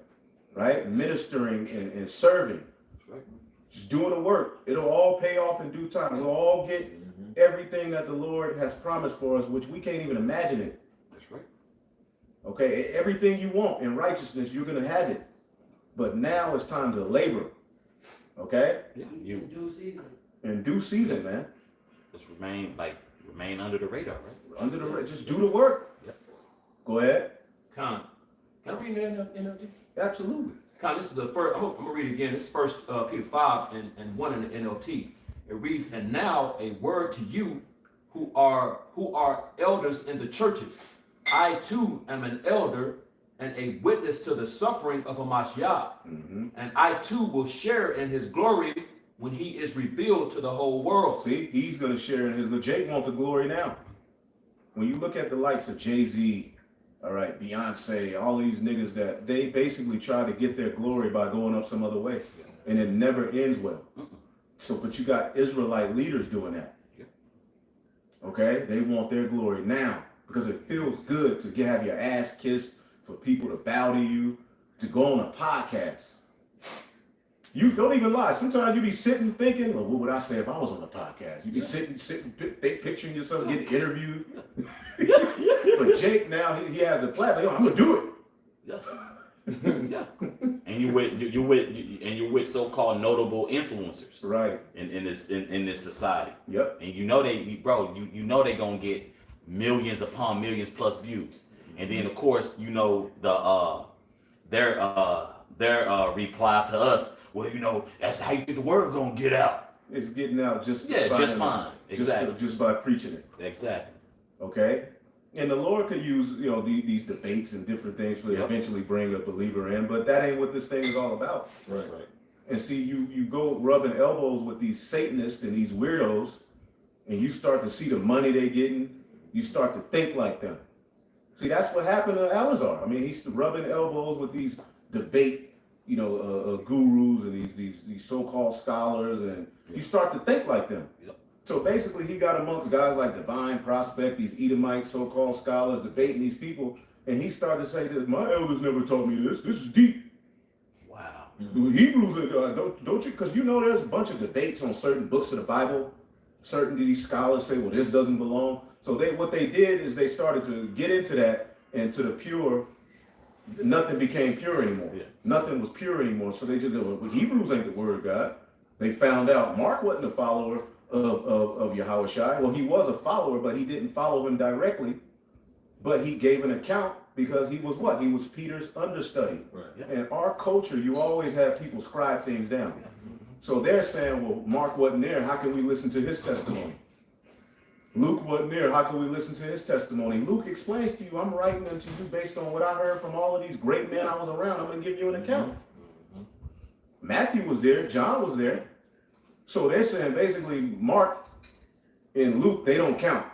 right? Ministering and serving. That's right. Just doing the work. It'll all pay off in due time. We'll all get everything that the Lord has promised for us, which we can't even imagine it. That's right. Okay, everything you want in righteousness, you're gonna have it. But now it's time to labor. Okay? Yeah. In You due season. In due season, man. just remain under the radar, right? Just do the work. Yep. Go ahead. Can I read the NLT? Absolutely. This is I'm gonna read it again. This is 1 Peter 5 and 1 in the NLT. It reads, "And now a word to you who are elders in the churches. I too am an elder and a witness to the suffering of Hamashiach. And I too will share in his glory when he is revealed to the whole world." See, he's gonna share in his. Jake want the glory now. When you look at the likes of Jay-Z, all right, Beyonce, all these niggas that they basically try to get their glory by going up some other way, and it never ends well. So, but you got Israelite leaders doing that. Okay, they want their glory now because it feels good to have your ass kissed, for people to bow to you, to go on a podcast. You don't even lie. Sometimes you be sitting thinking, well, what would I say if I was on a podcast? You be sitting, picturing yourself getting interviewed. But Jake now, he has the platform. I'm gonna do it. Yeah. And you with so-called notable influencers, Right. in this society. Yep. And you know they gonna get millions upon millions plus views. And then of course, you know, their reply to us, well, you know, that's how you think the word gonna get out. It's getting out just fine. Exactly. Just by preaching it. Exactly. Okay. And the Lord could use, you know, these debates and different things to eventually bring a believer in, but that ain't what this thing is all about. Right. And see, you go rubbing elbows with these Satanists and these weirdos, and you start to see the money they're getting. You start to think like them. See, that's what happened to Eleazar. I mean, he's rubbing elbows with these debate, you know, gurus and these so-called scholars, and you start to think like them. Yep. So basically, he got amongst guys like Divine Prospect, these Edomite so-called scholars debating these people, and he started to say that my elders never taught me this. This is deep. Wow. Hebrews, don't you? Because you know there's a bunch of debates on certain books of the Bible. Certain these scholars say, well, this doesn't belong. So what they did is they started to get into that, and to the pure, nothing became pure anymore. Yeah. Nothing was pure anymore. So they just go, well, Hebrews ain't the word of God. They found out Mark wasn't a follower of Yahawashi. Well, he was a follower, but he didn't follow him directly. But he gave an account because he was what? He was Peter's understudy. Right. Yeah. In our culture, you always have people scribe things down. So they're saying, well, Mark wasn't there. How can we listen to his testimony? Luke wasn't there. How can we listen to his testimony? Luke explains to you, I'm writing them to you based on what I heard from all of these great men I was around. I'm going to give you an account. Matthew was there. John was there. So they're saying basically Mark and Luke, they don't count.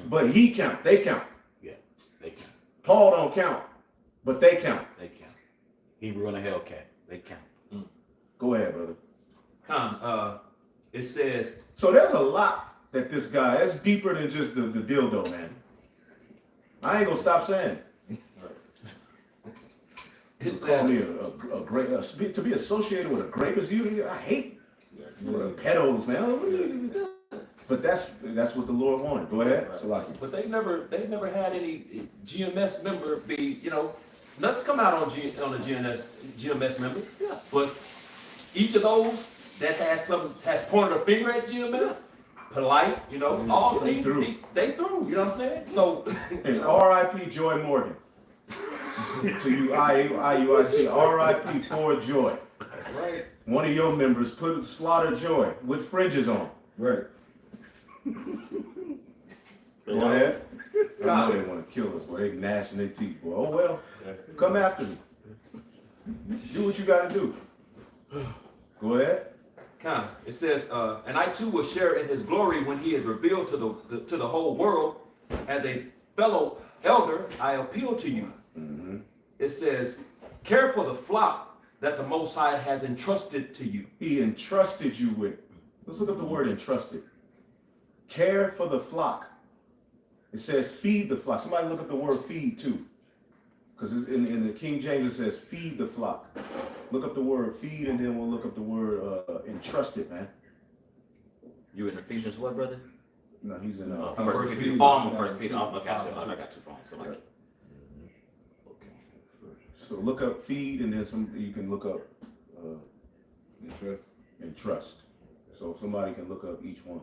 But he count. They count. Yeah, they count. Paul don't count. But they count. They count. Hebrew and a Hellcat. They count. Go ahead, brother. It says, So there's a lot that this guy, that's deeper than just the dildo, man. I ain't going to stop saying it. it Call says, me a great, to be associated with a grape as you, I hate pedos, man. But that's what the Lord wanted. Go ahead. Salaki. but they never had any GMS member be, you know, nuts come out on a GMS member. Yeah. But each of those that has pointed a finger at GMS, polite, you know, all They things through. they through. You know what I'm saying? So, And R.I.P. Joy Morgan. To you IUIC, R.I.P. Poor Joy. right. One of your members put Slaughter Joy with fringes on. Right. Go ahead. I God. know they want to kill us, boy. They gnashing their teeth, boy. Oh well. Come after me. Do what you gotta do. Go ahead. It says, and I too will share in his glory when he is revealed to the whole world. As a fellow elder, I appeal to you. It says, care for the flock that the Most High has entrusted to you. He entrusted you with. Let's look up the word entrusted. Care for the flock. It says feed the flock. Somebody look up the word feed too. Because in the King James it says feed the flock. Look up the word feed, and then we'll look up the word entrusted, man. You in Ephesians what, brother? No, he's in First Peter. Peter. Oh, I'm on First Peter. Okay, I got two phones. So okay. So look up feed, and then you can look up Interest. and trust. So somebody can look up each one.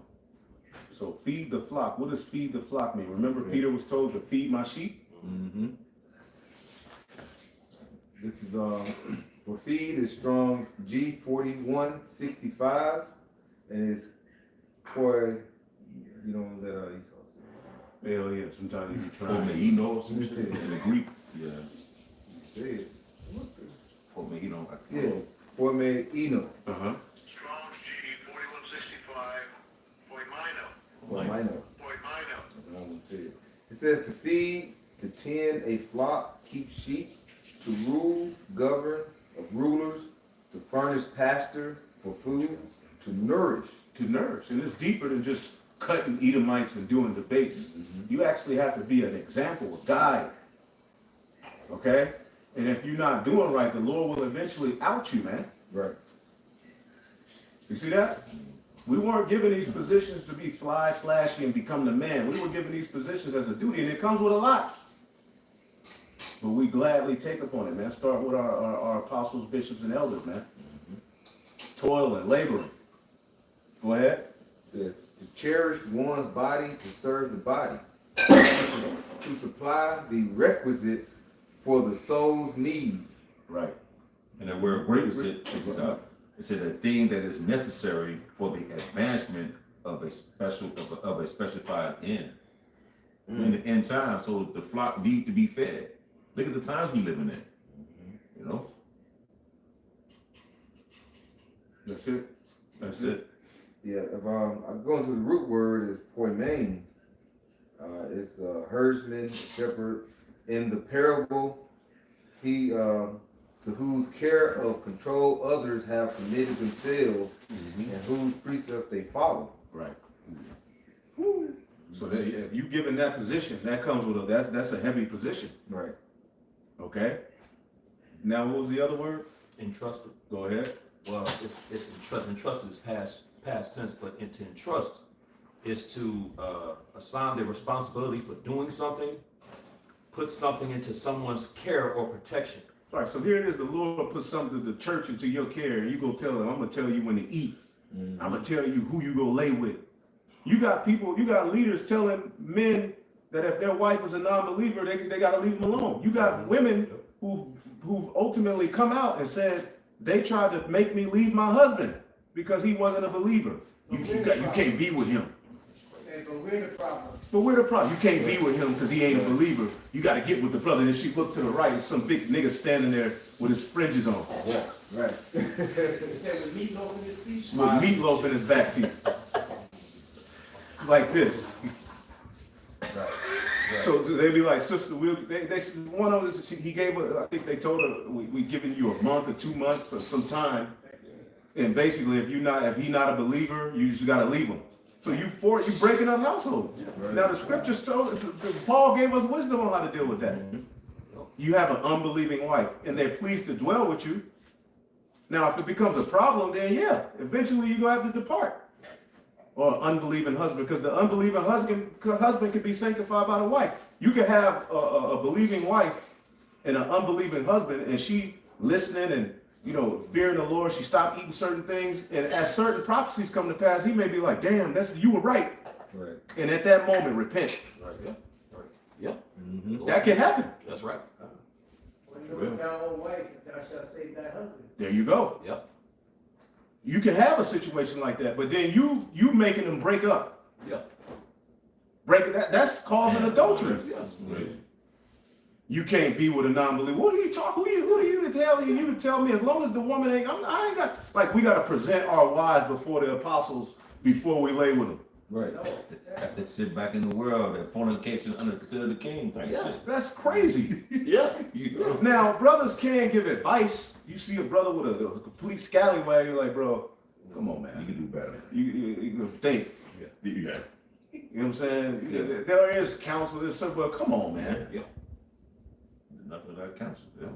So feed the flock. What does feed the flock mean? Remember Peter was told to feed my sheep? Mm-hmm. This is for feed is Strong's G4165, and it's for that Esau said. Hell yeah, sometimes you be For trying. me, he knows some shit in the Greek. Yeah. Said. For me, he know. Yeah. For me, Eno. Uh-huh. Strong's G4165, Poimino. Or minor. Poimino. It says to feed, to tend a flock, keep sheep, to rule, govern, of rulers, to furnish pasture for food, to nourish. To nourish. And it's deeper than just cutting Edomites and doing debates. You actually have to be an example, a guide. Okay? And if you're not doing right, the Lord will eventually out you, man. Right. You see that? We weren't given these positions to be fly, flashy, and become the man. We were given these positions as a duty, and it comes with a lot. But we gladly take upon it, man. Start with our apostles, bishops, and elders, man. Toiling, laboring. Go ahead. It says to cherish one's body, to serve the body, to supply the requisites for the soul's need. Right. And the word requisite, check this out. It said a thing that is necessary for the advancement of a specified end. In the end time, so the flock need to be fed. Look at the times we living in. You know? That's it. That's it. Yeah, if I go into the root word is poimen. It's herdsman, shepherd. In the parable, he to whose care of control others have committed themselves, and whose precepts they follow. Right. So that, if you given that position, that comes with that's a heavy position. Right. Okay. Now, what was the other word? Entrusted. Go ahead. Well, it's entrusted. Entrusted is past tense, but to entrust is to assign the responsibility for doing something, put something into someone's care or protection. All right, so here it is, the Lord put something, the church into your care, and you go tell them, I'm gonna tell you when to eat. I'm gonna tell you who you go lay with. You got people, you got leaders telling men that if their wife is a non-believer, they gotta leave them alone. You got women who ultimately come out and said, they tried to make me leave my husband because he wasn't a believer. You can't be with him. Okay, but we're the problem. But we're the problem. You can't be with him because he ain't a believer. You got to get with the brother. And then she looked to the right, some big nigga standing there with his fringes on. Right. It said with meatloaf in his feet. With meatloaf in his back teeth. Like this. So they be like, sister, one of them, he gave her, I think they told her, we giving you a month or 2 months or some time. And basically, if he not a believer, you just got to leave him. So you breaking up households. Now the scriptures told us, Paul gave us wisdom on how to deal with that. You have an unbelieving wife, and they're pleased to dwell with you. Now, if it becomes a problem, then yeah, eventually you're gonna have to depart. Or unbelieving husband, because the unbelieving husband can be sanctified by the wife. You can have a believing wife and an unbelieving husband, and she listening and fearing the Lord. She stopped eating certain things, and as certain prophecies come to pass, he may be like, "Damn, you were right." Right. And at that moment, repent. Right. Yeah. Right. Yeah. That can happen. That's right. When you look thou own wife, thou shalt save thy husband. There you go. Yep. You can have a situation like that, but then you making them break up. Yep. That's causing adultery. Yes. You can't be with a non-believer. What are you talking? Who are you to tell you? You to tell me as long as the woman ain't. I ain't got we got to present our wives before the apostles before we lay with them. Right. That's that shit back in the world, that fornication under consider the king type shit. That's crazy. Yeah. Now, brothers can give advice. You see a brother with a complete scallywag, you're like, bro, come on, man. You can do better. You think. Yeah. You know what I'm saying? Yeah. There is counsel, there's something, but come on, man. Yeah. Nothing of that counsel. Yeah.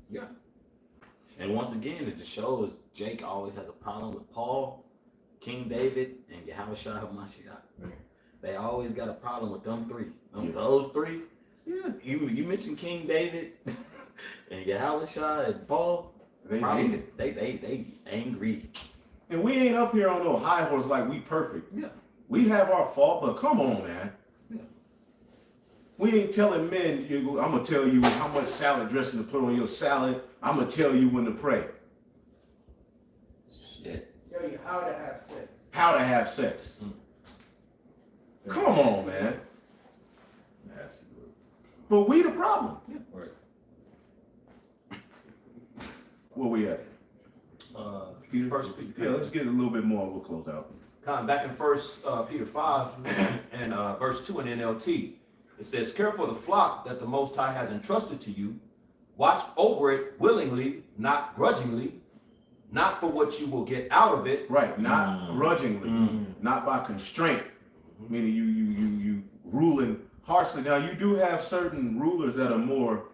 Yeah. And once again, it just shows Jake always has a problem with Paul, King David, and Yahawashi Hamashiach. They always got a problem with them three. Those three. Yeah. You mentioned King David and Yahawashi and Paul. They angry. And we ain't up here on no high horse like we perfect. Yeah. We have our fault, but come on, man. Yeah. We ain't telling men, I'm going to tell you how much salad dressing to put on your salad. I'm going to tell you when to pray. Shit. Tell you how to have sex. How to have sex. Come on, man. Nasty word. But we the problem. Right. Where we at? First Peter. Yeah, let's get a little bit more. We'll close out. Back in First Peter 5 and verse 2 in NLT, it says, "Care for the flock that the Most High has entrusted to you. Watch over it willingly, not grudgingly, not for what you will get out of it." Right, not grudgingly, not by constraint. meaning you ruling harshly. Now you do have certain rulers that are more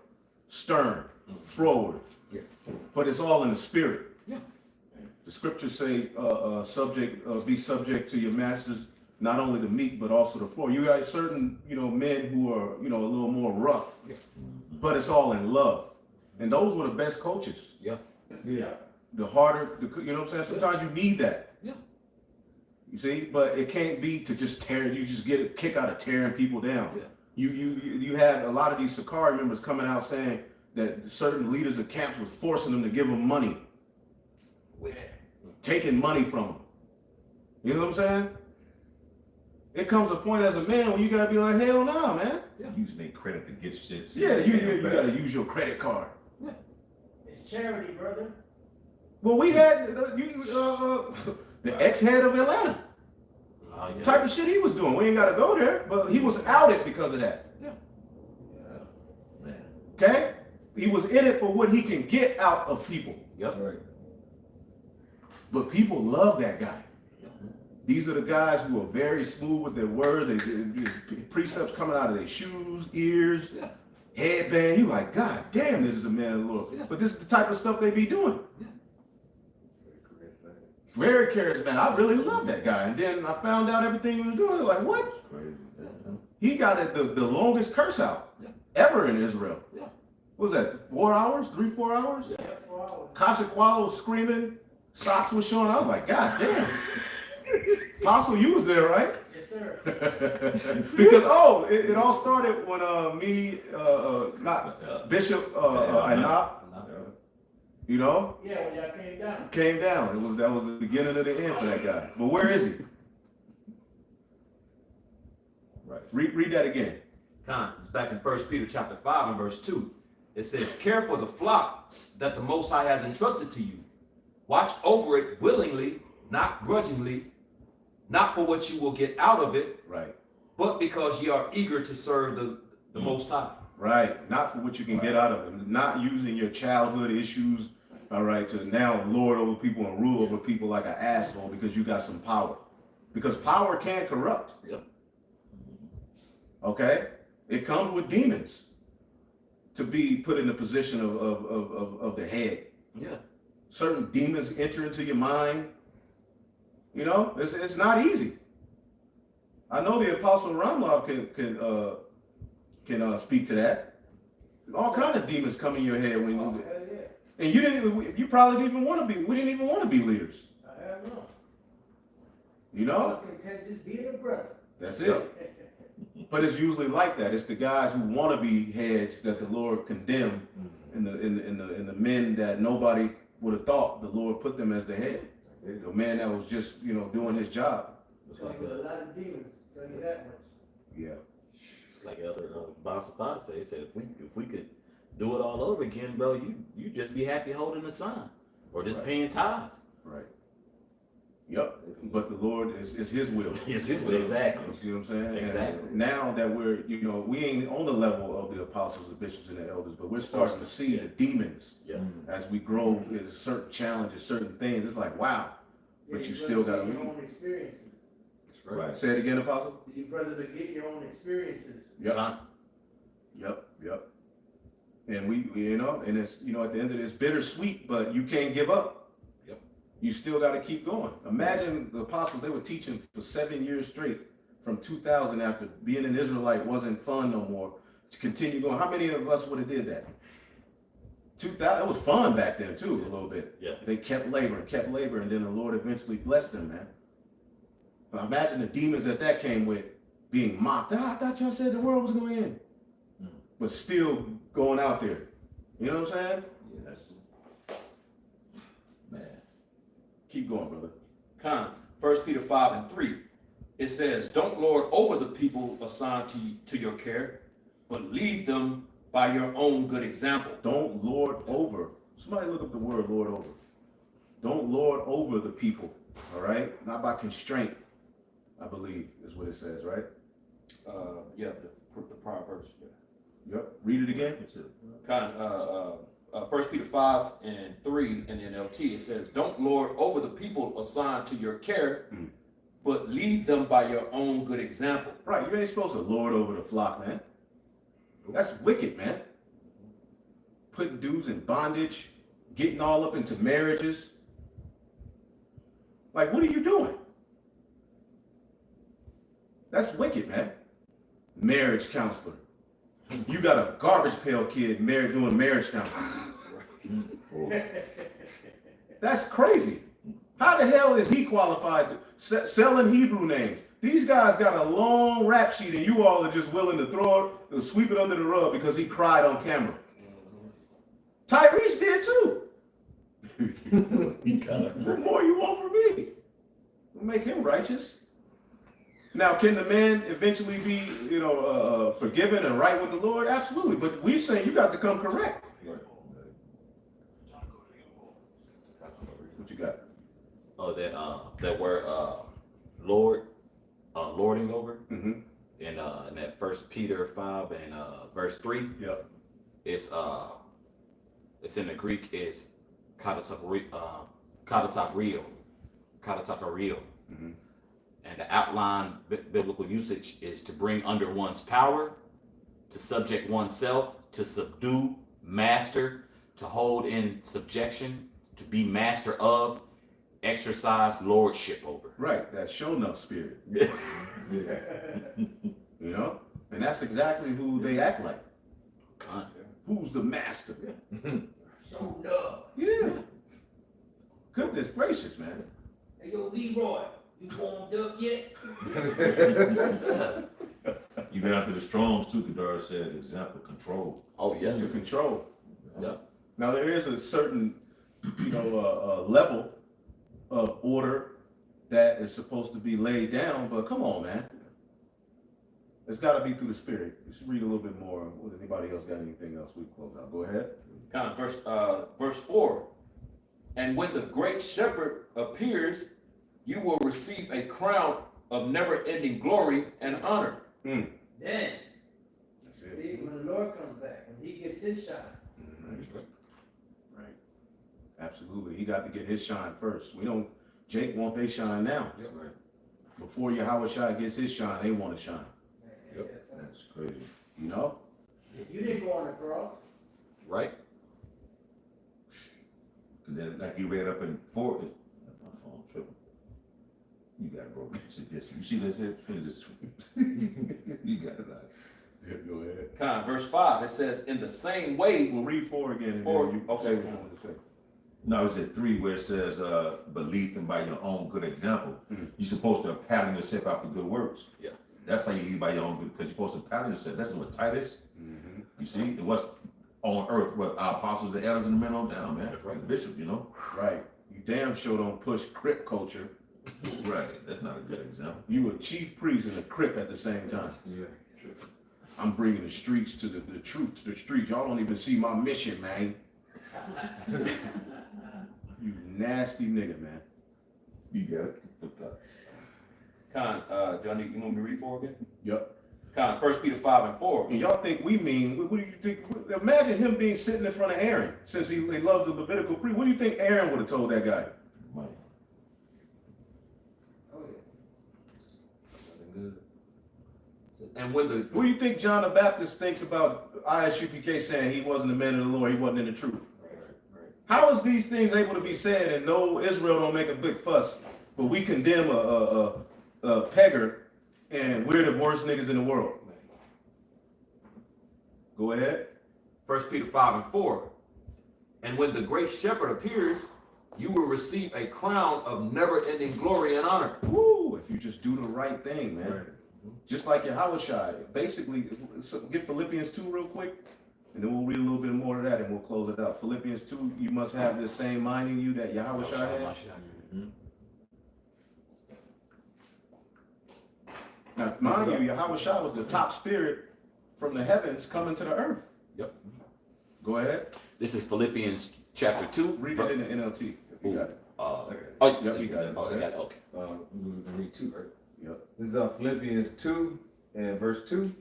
stern, forward, but it's all in the spirit. Yeah. The scriptures say, be subject to your masters, not only the meek but also the floor. You got certain, men who are, a little more rough, but it's all in love, and those were the best coaches. Yeah. Yeah. The harder, you know what I'm saying? Sometimes you need that. Yeah. You see, but it can't be to just tear. You just get a kick out of tearing people down. Yeah. You had a lot of these Sakari members coming out saying that certain leaders of camps was forcing them to give them money, taking money from them. You know what I'm saying? It comes a point as a man when you gotta be like, hell no, man. Using their credit to get shit. Yeah, you gotta use your credit card. It's charity, brother. Well, we had the ex-head of Atlanta. Type of shit he was doing. We ain't gotta go there, but he was outed because of that. Okay? He was in it for what he can get out of people. Yep. Right. But people love that guy. These are the guys who are very smooth with their words. They precepts coming out of their shoes, ears, headband. You like, God damn, this is a man of the Lord. But this is the type of stuff they be doing. Very charismatic. I really love that guy. And then I found out everything he was doing. Like, what? He got it the longest curse out ever in Israel. What was that, 4 hours? 3-4 hours? Yeah, 4 hours. Kashakwala was screaming, socks was showing. I was like, God damn. Apostle, you was there, right? Yes, sir. Because, it all started when Bishop Ainab, Yeah, when y'all came down. came down. That was the beginning of the end for that guy. But where is he? Right. Read that again. It's back in 1 Peter chapter 5 and verse 2. It says, care for the flock that the Most High has entrusted to you. Watch over it willingly, not grudgingly, not for what you will get out of it, Right. but because you are eager to serve the Most High. Right. Not for what you can get out of it. Not using your childhood issues, all right, to now lord over people and rule over people like an asshole because you got some power. Because power can corrupt. Yep. Okay? It comes with demons to be put in the position of the head. Yeah. Certain demons enter into your mind. It's not easy. I know the Apostle Ramlaw can speak to that. All kind of demons come in your head when Oh, you, hell yeah. and you probably didn't even want to be. We didn't even want to be leaders. I have no. You I know, was content just being a brother. that's it. But it's usually like that. It's the guys who want to be heads that the Lord condemned, and the men that nobody would have thought the Lord put them as the head. The man that was just doing his job. It's So like there's a lot of demons, tell you that much. Yeah. It's like Elder Bounce Pot said. He said, if we could do it all over again, bro, you just be happy holding the sign or just paying tithes. Right. Yep. But the Lord is His will. It's His will, exactly. You see what I'm saying? Exactly. And now that we're, we ain't on the level of the apostles, the bishops, and the elders, but we're starting to see the demons Yeah. as we grow in certain challenges, certain things. It's like, wow. But Yeah, you your still brothers got to get your lead. own experiences. Right. Say it again, Apostle. So you brothers are getting your own experiences. Yep. Yep. And and it's, at the end of it, it's bittersweet, but you can't give up. Yep. You still got to keep going. Imagine the apostles, they were teaching for 7 years straight from 2000 after being an Israelite wasn't fun no more to continue going. How many of us would have did that? 2000, it was fun back then too, a little bit. Yeah. They kept laboring, and then the Lord eventually blessed them, man. Now imagine the demons that came with being mocked. I thought y'all said the world was going to end. But still going out there. You know what I'm saying? Yes. Man. Keep going, brother. 1 Peter 5 and 3. It says, don't lord over the people assigned to your care, but lead them by your own good example. Don't lord over. Somebody look up the word lord over. Don't lord over the people, all right? Not by constraint, I believe is what it says, right? The prior verse. Yeah. Yep. Read it again. 1 Peter 5 and 3 in the NLT, it says, don't lord over the people assigned to your care, but lead them by your own good example. Right, you ain't supposed to lord over the flock, man. That's wicked, man. Putting dudes in bondage, getting all up into marriages. Like, what are you doing? That's wicked, man. Marriage counselor. You got a garbage pail kid married doing marriage counseling. That's crazy. How the hell is he qualified to selling Hebrew names? These guys got a long rap sheet and you all are just willing to throw it, sweep it under the rug because he cried on camera. Tyrese did too. What more you want from me? We'll make him righteous. Now, can the man eventually be, forgiven and right with the Lord? Absolutely. But we're saying you got to come correct. What you got? Oh, that word Lord, lording over. Mm-hmm. In that First Peter 5 and verse 3. Yep. It's in the Greek is katatakrio. Mm-hmm. And the outline biblical usage is to bring under one's power, to subject oneself, to subdue, master, to hold in subjection, to be master of, exercise lordship over. Right, that show enough spirit. And that's exactly who they act like. Who's the master? So enough. Yeah. Goodness gracious, man. Hey, yo, Leroy, you warmed up yet? You get out to the Strongs too, Kadar says example control. Oh yeah. To control. Yeah. Now there is a certain, level of order that is supposed to be laid down, but come on, man. It's got to be through the spirit. Let's read a little bit more. Would anybody else got anything else? We close out. Go ahead. Kind of verse 4. And when the great shepherd appears, you will receive a crown of never-ending glory and honor. Then, That's it. see, when the Lord comes back, when he gets his shine. Right. Absolutely. He got to get his shine first. Jake want they shine now. Yep. Right. Before Yahawashi gets his shine, they want to shine. Yep. Yes, sir. That's crazy. You know? You didn't go on the cross. Right? And then like you read up in 4, my phone tripping. You got it, bro. You see this here? Finish this. You got it right. Go ahead. Kind of verse 5. It says, in the same way. We'll read 4 again. And 4, then you okay. say what you want to say. No, it's at 3 where it says, believe them by your own good example. You're supposed to pattern yourself after good works. Yeah. That's how you lead by your own good, because you're supposed to pattern yourself. That's what Titus. Mm-hmm. You see, it was on earth what our apostles, the elders, and the men on down, man. That's right. The bishop, Right. You damn sure don't push crip culture. Right. That's not a good example. You a chief priest and a crip at the same time. Yeah. I'm bringing the streets to the truth to the streets. Y'all don't even see my mission, man. You nasty nigga, man. You got it. Kind Johnny, you want me to read 4 again? Yep. Kind 1 Peter 5 and 4. And y'all think we mean, what do you think? Imagine him being sitting in front of Aaron, since he loves the Levitical priest. What do you think Aaron would have told that guy? Money. Oh, yeah. Good. And when the What do you think John the Baptist thinks about ISUPK saying he wasn't the man of the Lord, he wasn't in the truth? How is these things able to be said and no Israel don't make a big fuss, but we condemn a pegger and we're the worst niggas in the world? Go ahead. 1 Peter 5 and 4. And when the great shepherd appears, you will receive a crown of never-ending glory and honor. Woo! If you just do the right thing, man. Just like Yahawashi. Basically, so get Philippians 2 real quick, and then we'll read a little bit more of that and we'll close it out. Philippians 2, you must have the same mind in you that Yahawashi had. Now, mind you, Yahawashi was the top spirit from the heavens coming to the earth. Yep. Go ahead. This is Philippians chapter 2. Read it in the NLT. If you got it. Oh, Yep, you got it. Oh, you got it. Okay. We read 2, right? Yep. This is Philippians 2 and verse 2.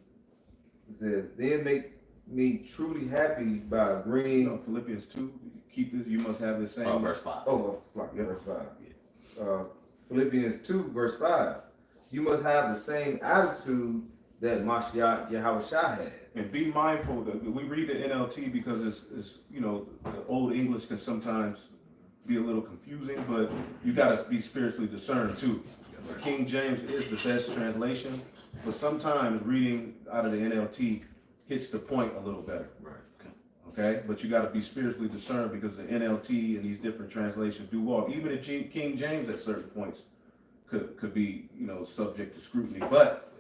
It says, then make me truly happy by agreeing. No, Philippians 2, keep this, you must have the same. Verse 5. Oh, it's like Yep. verse 5. Philippians 2, verse 5. You must have the same attitude that Mashiach Yahawashi had. And be mindful that we read the NLT because it's you know, the old English can sometimes be a little confusing, but you got to be spiritually discerned too. The King James is the best translation, but sometimes reading out of the NLT hits the point a little better. Right. Okay, but you got to be spiritually discerned because the NLT and these different translations do walk. Even the King James at certain points could be, you know, subject to scrutiny, but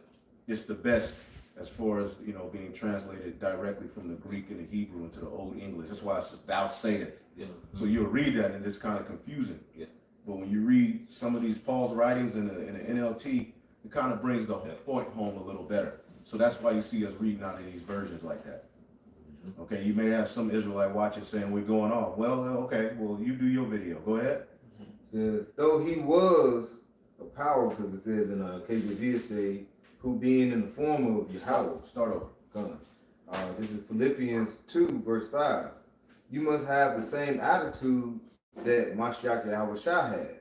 it's the best as far as, you know, being translated directly from the Greek and the Hebrew into the Old English. That's why it says "Thou sayest." Yeah. So you'll read that and it's kind of confusing. Yeah. But when you read some of these Paul's writings in the NLT, it kind of brings the whole point home a little better. So that's why you see us reading out of these versions like that. Okay, you may have some Israelite watching saying we're going off. Well, okay, well, you do your video. Go ahead. It says, though he was a power, because it says in KJV, it say, who being in the form of Yahweh. Start over. Come. This is Philippians 2, verse 5. You must have the same attitude that Mashiach Yahawashi had.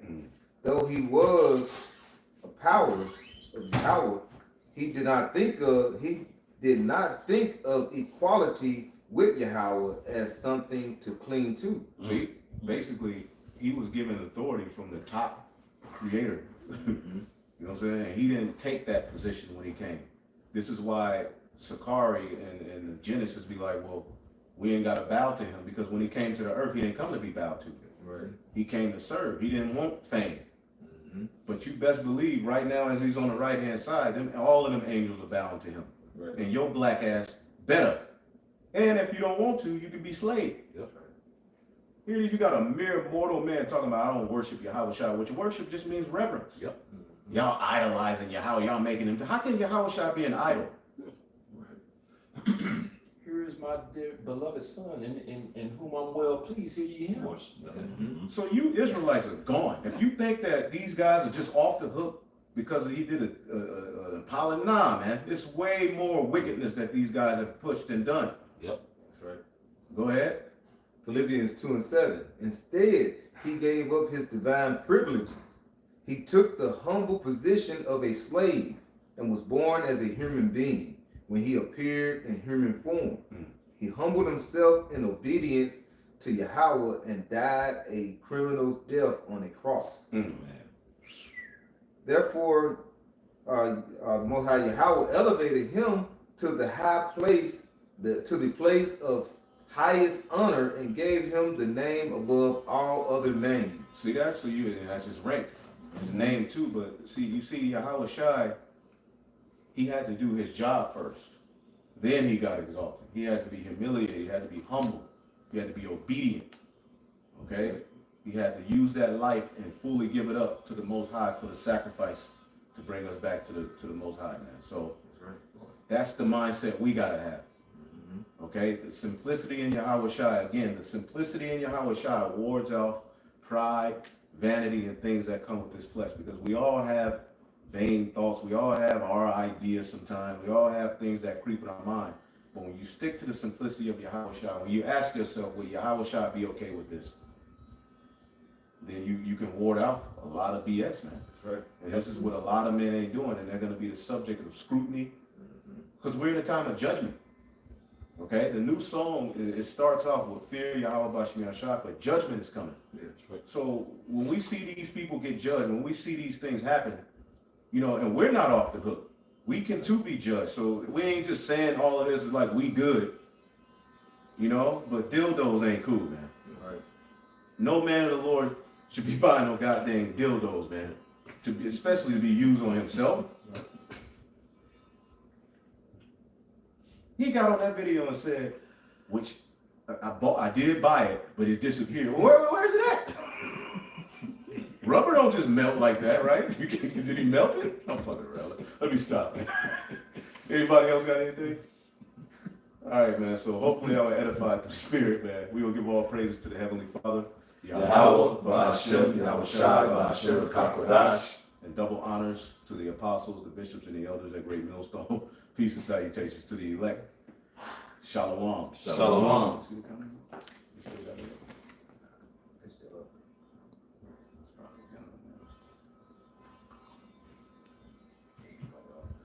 Though he was a power of Yahweh, he did not think of equality with Yahweh as something to cling to. See, basically, he was given authority from the top creator. You know what I'm saying? And he didn't take that position when he came. This is why Sakari and Genesis be like, well, we ain't got to bow to him, because when he came to the earth, he didn't come to be bowed to. Right. He came to serve. He didn't want fame. But you best believe right now, as he's on the right-hand side, all of them angels are bowing to him. Right. And your black ass better. And if you don't want to, you can be slaved. Yep. Here you got a mere mortal man talking about, I don't worship Yahawashi, which worship just means reverence. Yep. Y'all idolizing Yahweh, y'all making him. How can Yahawashi be an idol? Here is my dear beloved son, in whom I'm well pleased. Hear ye him. So you Israelites are gone. If you think that these guys are just off the hook because he did an apology, nah, man. It's way more wickedness that these guys have pushed and done. Yep. That's right. Go ahead. Philippians 2 and 7. Instead, he gave up his divine privileges. He took the humble position of a slave and was born as a human being. When he appeared in human form, he humbled himself in obedience to Yahweh and died a criminal's death on a cross. Therefore, the Most High Yahweh elevated him to the high place, to the place of highest honor, and gave him the name above all other names. See that? So that's his rank, his name too. But see, you see Yahawashi, he had to do his job first. Then he got exalted. He had to be humiliated. He had to be humble. He had to be obedient. Okay? He had to use that life and fully give it up to the Most High for the sacrifice to bring us back to the Most High, man. So that's the mindset we got to have. Okay? The simplicity in Yahawashi, again, the simplicity in Yahawashi wards off pride, vanity, and things that come with this flesh, because we all have vain thoughts. We all have our ideas sometimes. We all have things that creep in our mind. But when you stick to the simplicity of Yahawashi, when you ask yourself, will Yahawashi be okay with this? Then you can ward out a lot of BS, man. That's right. And this is what a lot of men ain't doing, and they're going to be the subject of scrutiny, because we're in a time of judgment. Okay? The new song, it starts off with fear Yahweh Bashmi Ashah, but judgment is coming. Yeah, that's right. So when we see these people get judged, when we see these things happen, you know, and we're not off the hook. We can too be judged. So we ain't just saying all of this is like we good, you know, but dildos ain't cool, man. Right. No man of the Lord should be buying no goddamn dildos, man. Especially to be used on himself. He got on that video and said, which I did buy it, but it disappeared. Where's it at? Rubber don't just melt like that, right? Did he melt it? I'm fucking around. Let me stop. Anybody else got anything? All right, man. So hopefully I will edify through the Spirit, man. We will give all praises to the Heavenly Father. Yahweh, Ba'ashem, Yahawashi, Ba'ashem, Kakodash. And double honors to the apostles, the bishops, and the elders at Great Millstone. Peace and salutations to the elect. Shalom. Shalom. See the comment?